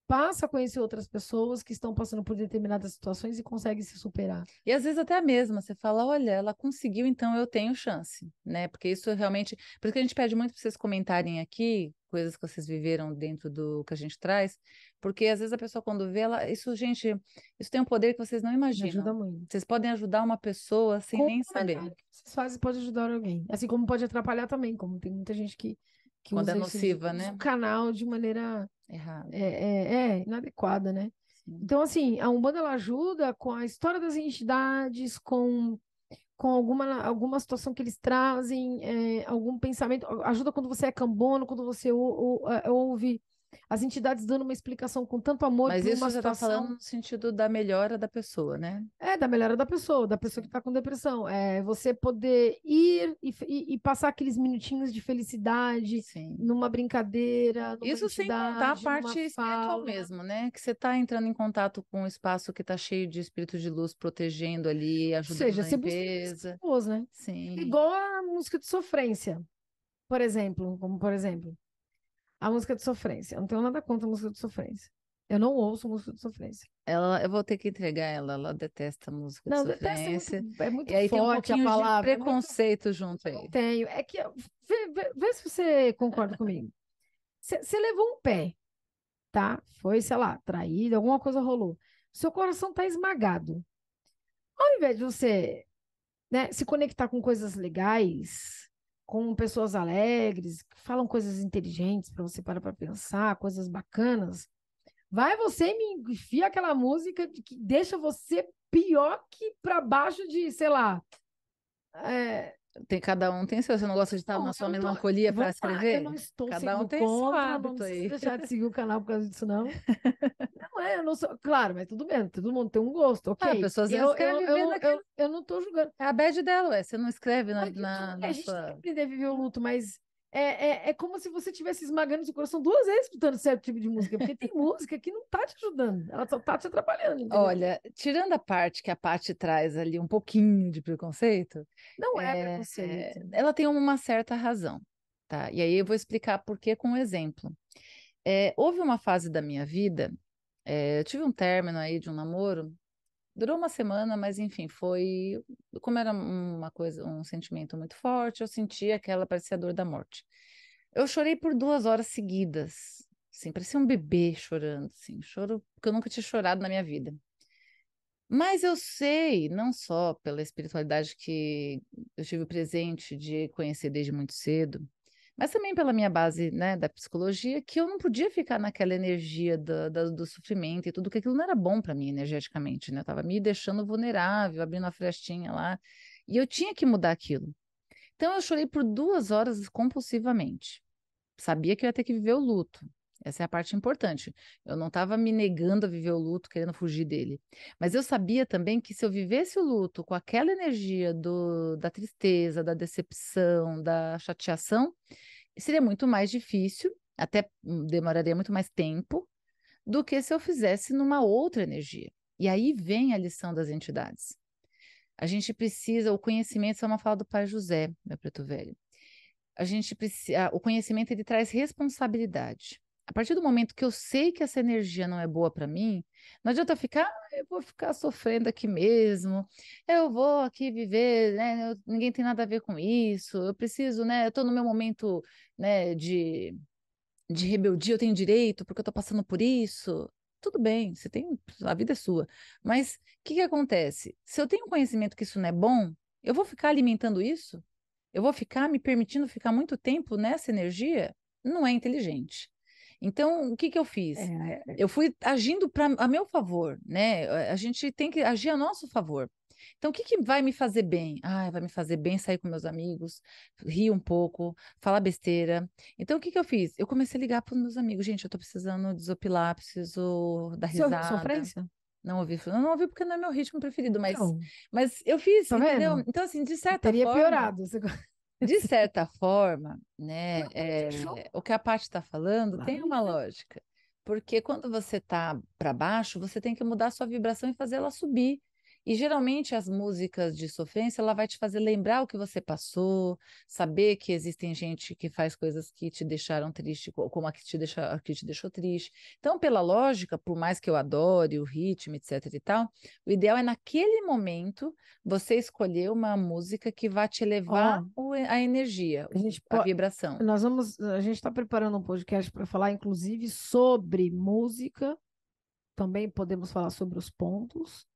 passa a conhecer outras pessoas que estão passando por determinadas situações e consegue se superar. E às vezes até a mesma, você fala, olha, ela conseguiu, então eu tenho chance, né? Porque isso realmente, por isso que a gente pede muito para vocês comentarem aqui coisas que vocês viveram dentro do que a gente traz, porque às vezes a pessoa quando vê ela, isso, gente, isso tem um poder que vocês não Me ajuda imaginam. muito. Vocês podem ajudar uma pessoa sem Com nem o saber. melhor que vocês fazem pode ajudar alguém. Assim como pode atrapalhar também, como tem muita gente que Quando é usa nociva, usa né? o canal de maneira Errado. inadequada, né? Sim. Então, assim, a Umbanda ela ajuda com a história das entidades, com alguma situação que eles trazem, algum pensamento. Ajuda quando você é cambono, quando você ouve as entidades dando uma explicação com tanto amor Mas para isso uma você está falando situação. no sentido da melhora da pessoa, né? Da melhora da pessoa que Sim. está com depressão. É você poder ir e passar aqueles minutinhos de felicidade Sim. numa brincadeira, numa Isso sem contar a entidade, numa parte espiritual fala. mesmo, né? Que você está entrando em contato com um espaço que está cheio de espíritos de luz, protegendo ali, Ou ajudando seja, na você busca coisas limpeza. boas, né? Sim. Igual a música de sofrência, por exemplo, como por exemplo, a música de sofrência. Eu não tenho nada contra a música de sofrência. Eu não ouço música de sofrência. Eu vou ter que entregar ela, ela detesta música de Não, detesto sofrência. é E muito aí tem um forte a pouquinho de palavra, é muito. preconceito junto Não aí. tenho. É que vê se você concorda comigo. Você levou um pé, tá? Foi, sei lá, traído, alguma coisa rolou. Seu coração tá esmagado. Ao invés de você né, se conectar com coisas legais, com pessoas alegres, que falam coisas inteligentes para você parar para pensar, coisas bacanas. Vai você e me enfia aquela música que deixa você pior que para baixo de, sei lá. Cada um tem seu. Você não gosta de estar Não, na sua eu não tô. melancolia para Vamos lá, eu escrever? não estou Cada um sendo tem seu contra, não hábito precisa aí. deixar de seguir o canal por causa disso, não. Não é, eu não sou. Claro, mas tudo bem, todo mundo tem um gosto, Ah, a ok. pessoa às vezes quer viver naquilo. Eu não estou julgando. É a bad dela, ué. Você não escreve Mas tudo bem, na a gente tem que sua. aprender a viver o luto, mas é como se você estivesse esmagando seu coração duas vezes escutando certo tipo de música, porque tem música que não tá te ajudando, ela só tá te atrapalhando, entendeu? Olha, tirando a parte que a Paty traz ali um pouquinho de preconceito, Não é preconceito. ela tem uma certa razão, tá? E aí eu vou explicar por que com um exemplo. Houve uma fase da minha vida, eu tive um término aí de um namoro, durou uma semana, mas enfim, como era uma coisa, um sentimento muito forte, eu senti aquela parecia a dor da morte. Eu chorei por 2 horas seguidas, assim, parecia um bebê chorando, assim, choro porque eu nunca tinha chorado na minha vida. Mas eu sei, não só pela espiritualidade que eu tive o presente de conhecer desde muito cedo, mas também pela minha base, né, da psicologia, que eu não podia ficar naquela energia do sofrimento e tudo, que aquilo não era bom para mim energeticamente, né? Eu estava me deixando vulnerável, abrindo a frestinha lá, e eu tinha que mudar aquilo. Então eu chorei por 2 horas compulsivamente. Sabia que eu ia ter que viver o luto. Essa é a parte importante. Eu não estava me negando a viver o luto, querendo fugir dele. Mas eu sabia também que se eu vivesse o luto com aquela energia da tristeza, da decepção, da chateação, seria muito mais difícil, até demoraria muito mais tempo, do que se eu fizesse numa outra energia. E aí vem a lição das entidades. A gente precisa, o conhecimento, isso é uma fala do pai José, meu preto velho. A gente precisa, o conhecimento ele traz responsabilidade. A partir do momento que eu sei que essa energia não é boa para mim, não adianta ficar, eu vou ficar sofrendo aqui mesmo, eu vou aqui viver, né? Ninguém tem nada a ver com isso, eu preciso, né? Eu estou no meu momento, né, de rebeldia, eu tenho direito, porque eu estou passando por isso. Tudo bem, você tem, a vida é sua. Mas o que que acontece? Se eu tenho conhecimento que isso não é bom, eu vou ficar alimentando isso? Eu vou ficar me permitindo ficar muito tempo nessa energia? Não é inteligente. Então, o que que eu fiz? Eu fui agindo a meu favor, né? A gente tem que agir a nosso favor. Então, o que que vai me fazer bem? Ah, vai me fazer bem sair com meus amigos, rir um pouco, falar besteira. Então, o que que eu fiz? Eu comecei a ligar para os meus amigos. Gente, eu tô precisando desopilar, preciso dar Você ouviu risada. sofrência? Eu não ouvi porque não é meu ritmo preferido, Então, mas eu fiz, tá entendeu? vendo? Então, assim, Teria piorado. Você... de certa forma, né, Fechou. o que a Paty está falando tem Vai, uma lógica. Porque quando você está para baixo, você tem que mudar a sua vibração e fazer ela subir. E geralmente as músicas de sofrência, ela vai te fazer lembrar o que você passou, saber que existem gente que faz coisas que te deixaram triste, como a que te deixou triste. Então, pela lógica, por mais que eu adore o ritmo, etc e tal, o ideal é naquele momento você escolher uma música que vai te elevar ó, a energia, a gente a pode. vibração. A gente está preparando um podcast para falar, inclusive, sobre música. Também podemos falar sobre os pontos,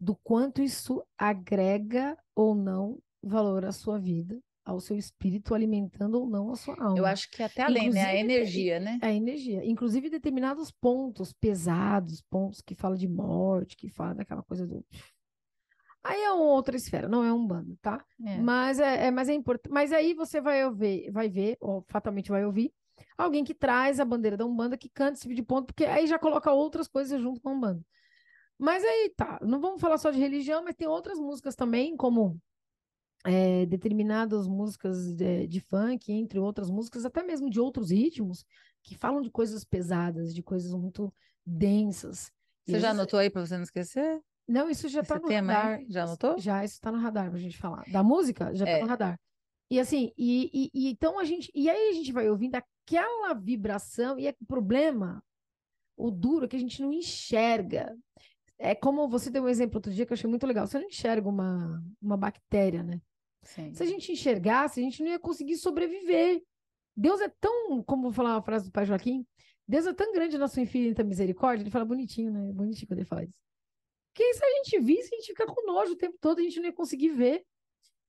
do quanto isso agrega ou não valor à sua vida, ao seu espírito, alimentando ou não a sua Eu alma. acho que até além, né? A Inclusive, energia, né? a energia. Inclusive, determinados pontos pesados, pontos que falam de morte, que falam daquela coisa do. Aí é uma outra esfera, não é um bando, tá? É. Mas é importante. Mas aí você vai ver, ou fatalmente vai ouvir, alguém que traz a bandeira da Umbanda que canta esse tipo de ponto, porque aí já coloca outras coisas junto com a Umbanda. Mas aí tá, não vamos falar só de religião, mas tem outras músicas também, como determinadas músicas de funk, entre outras músicas, até mesmo de outros ritmos, que falam de coisas pesadas, de coisas muito densas. E Você às já vezes, anotou aí para você não esquecer não, isso já tá esse no tema aí? radar. Já anotou? Já isso tá no radar pra gente falar. Da música, já tá no É. radar. E assim, então a gente. E aí a gente vai ouvindo aquela vibração, e é o problema, o duro, é que a gente não enxerga. É como você deu um exemplo outro dia que eu achei muito legal. Você não enxerga uma bactéria, né? Se a Sim. gente enxergasse, a gente não ia conseguir sobreviver. Deus é tão, como vou falar uma frase do pai Joaquim, Deus é tão grande na sua infinita misericórdia, ele fala bonitinho, né? Bonitinho quando ele fala isso. Que se a gente visse, a gente fica com nojo o tempo todo, a gente não ia conseguir ver.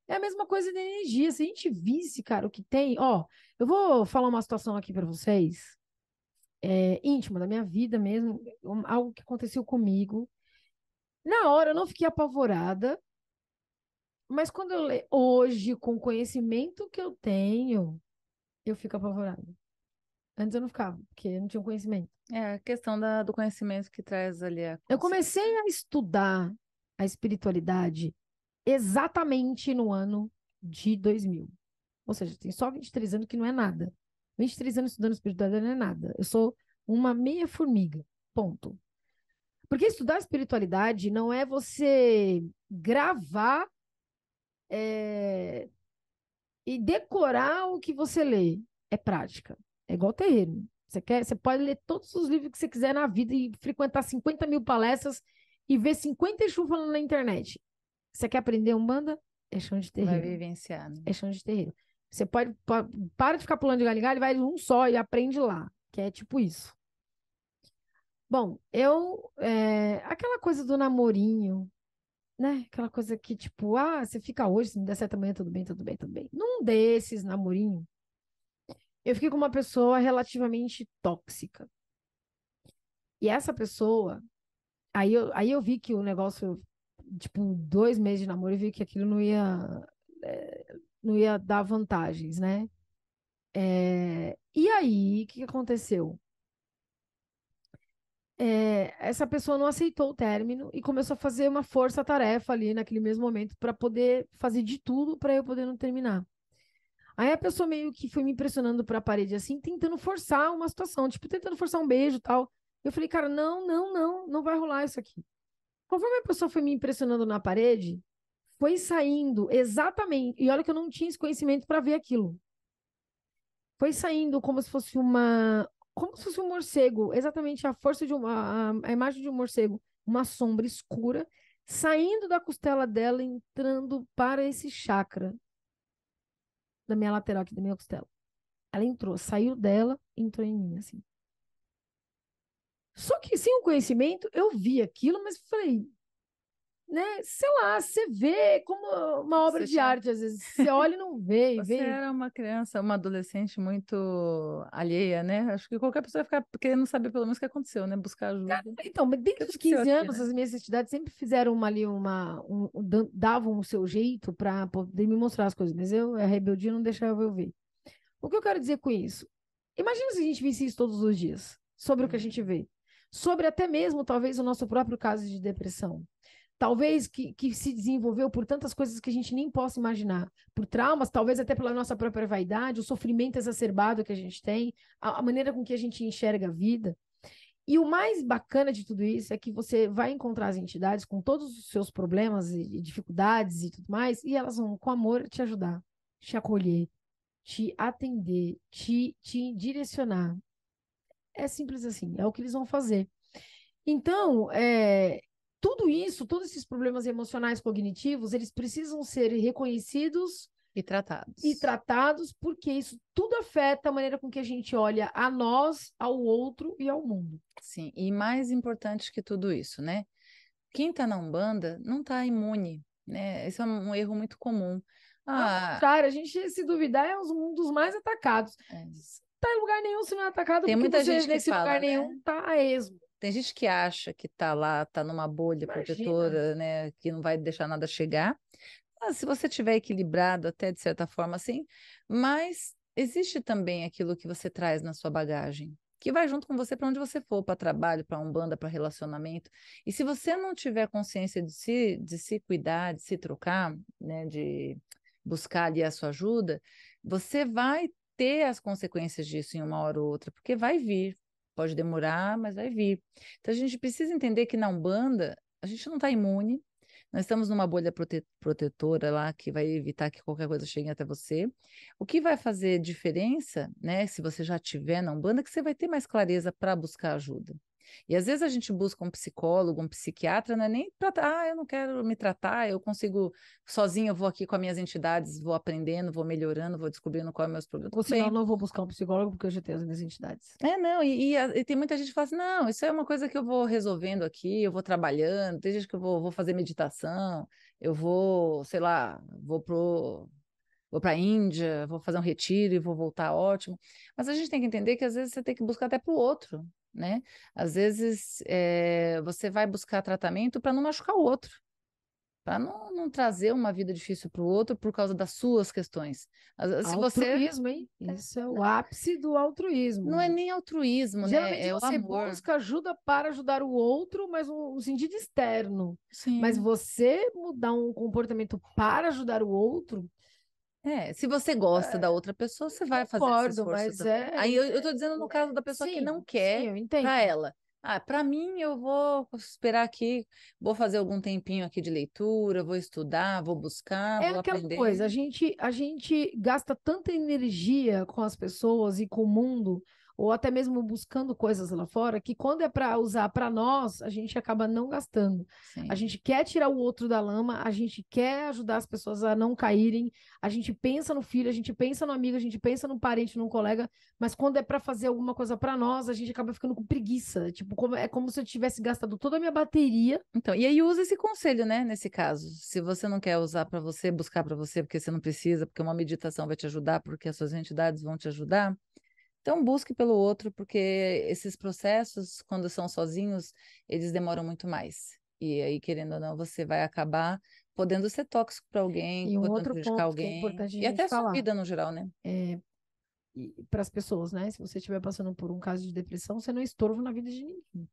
É a mesma coisa da energia. Se a gente visse, cara, o que tem. Ó, eu vou falar uma situação aqui para vocês, íntima da minha vida mesmo, algo que aconteceu comigo. Na hora eu não fiquei apavorada, mas quando eu leio hoje, com o conhecimento que eu tenho, eu fico apavorada. Antes eu não ficava, porque eu não tinha conhecimento. É a questão do conhecimento que traz ali a Eu consciência. comecei a estudar a espiritualidade exatamente no ano de 2000. Ou seja, tem só 23 anos que não é nada. 23 anos estudando espiritualidade não é nada. Eu sou uma meia formiga. Ponto. Porque estudar espiritualidade não é você gravar e decorar o que você lê. É prática. É igual terreiro. Você pode ler todos os livros que você quiser na vida e frequentar 50 mil palestras e ver 50 Exu falando na internet. Você quer aprender Umbanda? É chão de Vai terreiro. vivenciar, né? É chão de terreiro. Você para de ficar pulando de galho em galho, vai um só e aprende lá. Que é tipo isso. Bom, aquela coisa do namorinho, né? Aquela coisa que, tipo, você fica hoje, se não der certo amanhã, tudo bem, tudo bem, tudo bem. Num desses namorinhos, eu fiquei com uma pessoa relativamente tóxica. E essa pessoa, aí eu vi que o negócio, tipo, 2 meses de namoro, eu vi que aquilo não ia dar vantagens, né? E aí, o que aconteceu? Essa pessoa não aceitou o término e começou a fazer uma força-tarefa ali naquele mesmo momento para poder fazer de tudo para eu poder não terminar. Aí a pessoa meio que foi me impressionando para a parede assim, tentando forçar uma situação, tipo, tentando forçar um beijo e tal. Eu falei, cara, não, não, não, não vai rolar isso aqui. Conforme a pessoa foi me impressionando na parede, foi saindo exatamente. E olha que eu não tinha esse conhecimento para ver aquilo. Foi saindo como se fosse um morcego, exatamente a força de a imagem de um morcego, uma sombra escura saindo da costela dela, entrando para esse chakra da minha lateral aqui da minha costela. Ela entrou, saiu dela, entrou em mim assim. Só que sem o conhecimento, eu vi aquilo, mas falei, né, sei lá, você vê como uma obra Você de tinha arte, às vezes você olha e não vê, e Você vê. era uma criança, uma adolescente muito alheia, né? Acho que qualquer pessoa vai ficar querendo saber pelo menos o que aconteceu, né? Buscar ajuda. O Então, mas que desde os aconteceu 15 aqui, anos, né? as minhas entidades sempre fizeram davam o seu jeito para poder me mostrar as coisas, mas a rebeldia não deixava eu ver. O que eu quero dizer com isso? Imagina se a gente visse isso todos os dias, sobre o que a gente vê, sobre até mesmo, talvez, o nosso próprio caso de depressão. Talvez que se desenvolveu por tantas coisas que a gente nem possa imaginar, por traumas, talvez até pela nossa própria vaidade, o sofrimento exacerbado que a gente tem, a maneira com que a gente enxerga a vida. E o mais bacana de tudo isso é que você vai encontrar as entidades com todos os seus problemas e dificuldades e tudo mais, e elas vão, com amor, te ajudar, te acolher, te atender, te direcionar. É simples assim, é o que eles vão fazer. Então, tudo isso, todos esses problemas emocionais cognitivos, eles precisam ser reconhecidos E e tratados. tratados, porque isso tudo afeta a maneira com que a gente olha a nós, ao outro e ao mundo. Sim, e mais importante que tudo isso, né? Quem está na Umbanda não está imune, né? Esse é um erro muito comum. Ao Ah, contrário, a gente, se duvidar, é um dos mais atacados. é, Tá em lugar nenhum se não é atacado, tem porque muita você, gente que nesse lugar fala, nenhum, né? tá a esmo. Tem gente que acha que está lá, está numa bolha Imagina. protetora, né? Que não vai deixar nada chegar. Ah, se você tiver equilibrado até de certa forma, assim, mas existe também aquilo que você traz na sua bagagem, que vai junto com você para onde você for, para trabalho, para umbanda, para relacionamento. E se você não tiver consciência de se cuidar, de se trocar, né, de buscar ali a sua ajuda, você vai ter as consequências disso em uma hora ou outra, porque vai vir. Pode demorar, mas vai vir. Então a gente precisa entender que na Umbanda a gente não está imune, nós estamos numa bolha protetora lá que vai evitar que qualquer coisa chegue até você. O que vai fazer diferença, né, se você já tiver na Umbanda, é que você vai ter mais clareza para buscar ajuda. E às vezes a gente busca um psicólogo, um psiquiatra, não é nem para, eu não quero me tratar, eu consigo sozinho, eu vou aqui com as minhas entidades, vou aprendendo, vou melhorando, vou descobrindo qual é o meus problemas. Ou Tudo senão, eu bem. não vou buscar um psicólogo, porque eu já tenho as minhas entidades. Não, e tem muita gente que fala assim, não, isso é uma coisa que eu vou resolvendo aqui, eu vou trabalhando, tem gente que eu vou fazer meditação. eu vou, sei lá, vou para a Índia, vou fazer um retiro e vou voltar ótimo. Mas a gente tem que entender que às vezes você tem que buscar até para o outro, né? Às vezes você vai buscar tratamento para não machucar o outro, para não trazer uma vida difícil para o outro por causa das suas questões. Se você Altruísmo, hein? Isso é o ápice do altruísmo. não é nem altruísmo, né? Geralmente É o você amor. busca ajuda para ajudar o outro, mas no sentido externo. Mas Sim. você mudar um comportamento para ajudar o outro, Se você gosta da outra pessoa, você vai fazer esse concordo, esforço mas também. Aí eu estou dizendo no caso da pessoa que sim, não sim, quer eu entendo. para ela. Ah, para mim, eu vou esperar aqui, vou fazer algum tempinho aqui de leitura, vou estudar, vou buscar, É vou aquela aprender. coisa, a gente gasta tanta energia com as pessoas e com o mundo, ou até mesmo buscando coisas lá fora, que quando é para usar para nós, a gente acaba não gastando. A Sim, gente quer tirar o outro da lama, a gente quer ajudar as pessoas a não caírem, a gente pensa no filho, a gente pensa no amigo, a gente pensa no parente, num colega, mas quando é para fazer alguma coisa para nós, a gente acaba ficando com preguiça. Tipo, é como se eu tivesse gastado toda a minha bateria. então, e aí usa esse conselho, né, nesse caso. Se você não quer usar para você, buscar para você, porque você não precisa, porque uma meditação vai te ajudar, porque as suas entidades vão te ajudar, então busque pelo outro, porque esses processos, quando são sozinhos, eles demoram muito mais. E aí, querendo ou não, você vai acabar podendo ser tóxico para alguém, E um podendo outro prejudicar ponto que é alguém, importante a e até gente a sua falar. vida no geral, né? Para as pessoas, né? Se você estiver passando por um caso de depressão, você não é estorvo na vida de ninguém.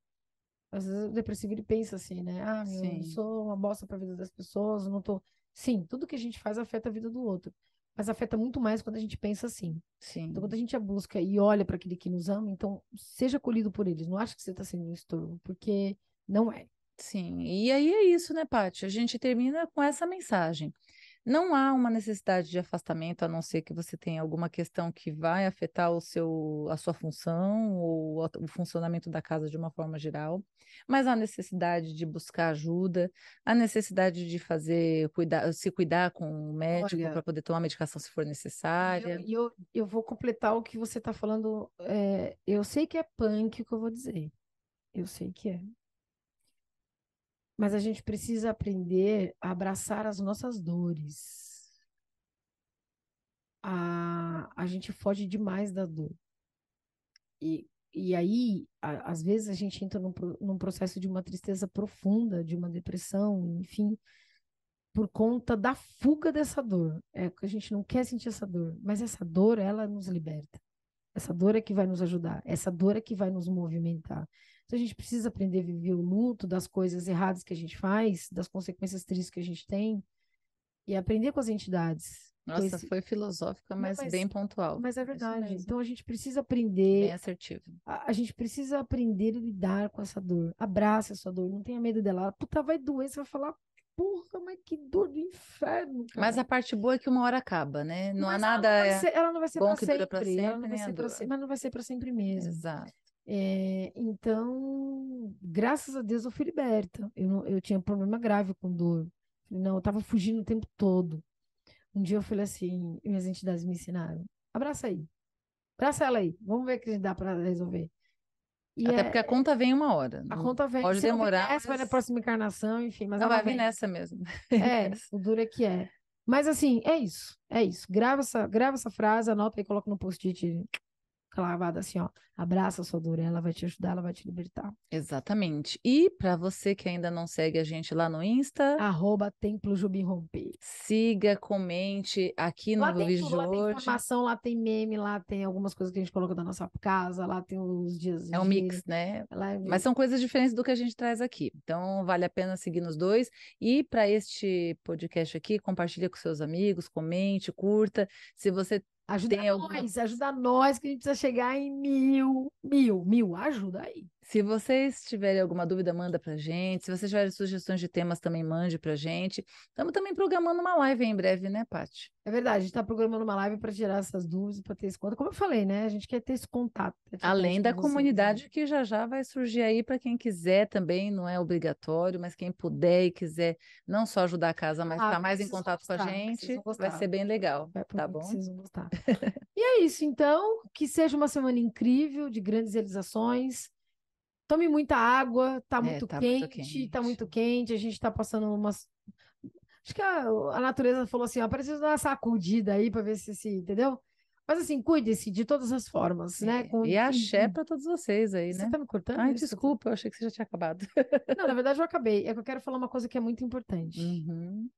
Às vezes o depressivo ele pensa assim, né? Ah, meu, eu Sim, sou uma bosta para a vida das pessoas, eu não tô. Sim, tudo que a gente faz afeta a vida do outro, mas afeta muito mais quando a gente pensa assim. Então, quando sim, a gente busca e olha para aquele que nos ama, então seja acolhido por eles. Não acho que você está sendo um estorvo, porque não é. sim. E aí é isso, né, Paty? A gente termina com essa mensagem. Não há uma necessidade de afastamento, a não ser que você tenha alguma questão que vai afetar a sua função ou o funcionamento da casa de uma forma geral, mas há necessidade de buscar ajuda, há necessidade de se cuidar com o médico para Olha, poder tomar medicação se for e eu, necessária. e eu, eu vou completar o que você está falando. Eu sei que é punk o que eu vou dizer. Eu sei que é. Mas a gente precisa aprender a abraçar as nossas dores. A gente foge demais da dor. E aí, às vezes, a gente entra num processo de uma tristeza profunda, de uma depressão, enfim, por conta da fuga dessa dor. É que a gente não quer sentir essa dor, mas essa dor, ela nos liberta. Essa dor é que vai nos ajudar, essa dor é que vai nos movimentar. Então a gente precisa aprender a viver o luto das coisas erradas que a gente faz, das consequências tristes que a gente tem, e aprender com as entidades. Com Nossa, esse... foi filosófica, Não, mas bem pontual. mas é É isso verdade. mesmo, Então a gente precisa bem aprender, assertivo. a gente precisa aprender a lidar com essa dor. Abraça essa dor, não tenha medo dela. Puta, vai doer, você vai falar, porra, mas que dor do inferno, Mas cara. a parte boa é que uma hora acaba, né? Não há Mas nada ela não vai ser bom para que dura para sempre, ela sempre, não vai nem a ser para dor. sempre, mas não vai ser para sempre mesmo. Exato. Então, graças a Deus eu fui liberta. Eu tinha problema grave com dor. Não, eu tava fugindo o tempo todo. Um dia eu falei assim, e minhas entidades me ensinaram, abraça aí, abraça ela aí, vamos ver o que dá para resolver. E Até porque a conta vem uma hora. a Não conta vem, pode se não vir demorar, nessa, vai na mas próxima encarnação, enfim, mas não ela vai vir vem. nessa mesmo. Vem nessa. O duro é que é. Mas assim, é isso, é isso. Grava essa frase, anota e coloca no post-it clavada assim, ó. Abraça a sua dor, ela vai te ajudar, ela vai te libertar. Exatamente. E para você que ainda não segue a gente lá no Insta, Templo Jubim Romper. siga, comente aqui Lá no tem vídeo tudo, de lá tem hoje. informação, lá tem meme, lá tem algumas coisas que a gente coloca da nossa casa, lá tem os dias É um de. mix, né? Lá, Mas são coisas diferentes do que a gente traz aqui. Então, vale a pena seguir nos dois. E para este podcast aqui, compartilha com seus amigos, comente, curta. Se você tem alguma ajuda nós, que a gente precisa chegar em 1.000, ajuda aí. Se vocês tiverem alguma dúvida, manda pra gente. Se vocês tiverem sugestões de temas, também mande pra gente. Estamos também programando uma live em breve, né, Paty? É verdade, a gente está programando uma live para tirar essas dúvidas, para ter esse contato. Como eu falei, né? A gente quer ter esse contato, tete a Além tete da com vocês, né? comunidade que já já vai surgir aí para quem quiser também, não é obrigatório, mas quem puder e quiser não só ajudar a casa, mas Ah, estar porque mais em vocês vão contato com a gostar, que vocês gente, vão vai gostar. ser bem legal, É tá porque bom? vocês vão gostar. E é isso, então, que seja uma semana incrível, de grandes realizações. Tome muita água, É, tá muito quente. tá muito quente, a gente tá passando umas. Acho que a natureza falou assim, ó, preciso dar uma sacudida aí para ver se, entendeu? Mas assim, cuide-se de todas as formas, né? E axé para todos vocês aí, Você né? tá me cortando? Ai, Desculpa. desculpa, eu achei que você já tinha acabado. Não, na verdade eu acabei. É que eu quero falar uma coisa que é muito importante. Uhum.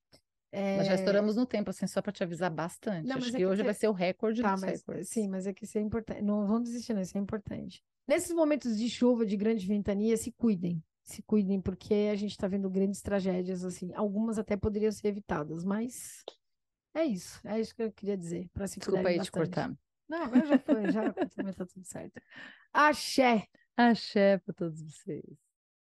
Nós já É... estouramos no tempo, assim, só para te avisar bastante. Não, Acho mas é que que hoje vai ser o recorde tá, dos mas recordes. sim, mas é que isso é importante. Não vão desistir, não, isso é importante. Nesses momentos de chuva, de grande ventania, se cuidem. Se cuidem, porque a gente está vendo grandes tragédias, assim. Algumas até poderiam ser evitadas, mas é isso que eu queria dizer, para se Desculpa cuidarem aí te bastante. cortar. Não, agora já foi, já também tá tudo certo. Axé! Axé para todos vocês.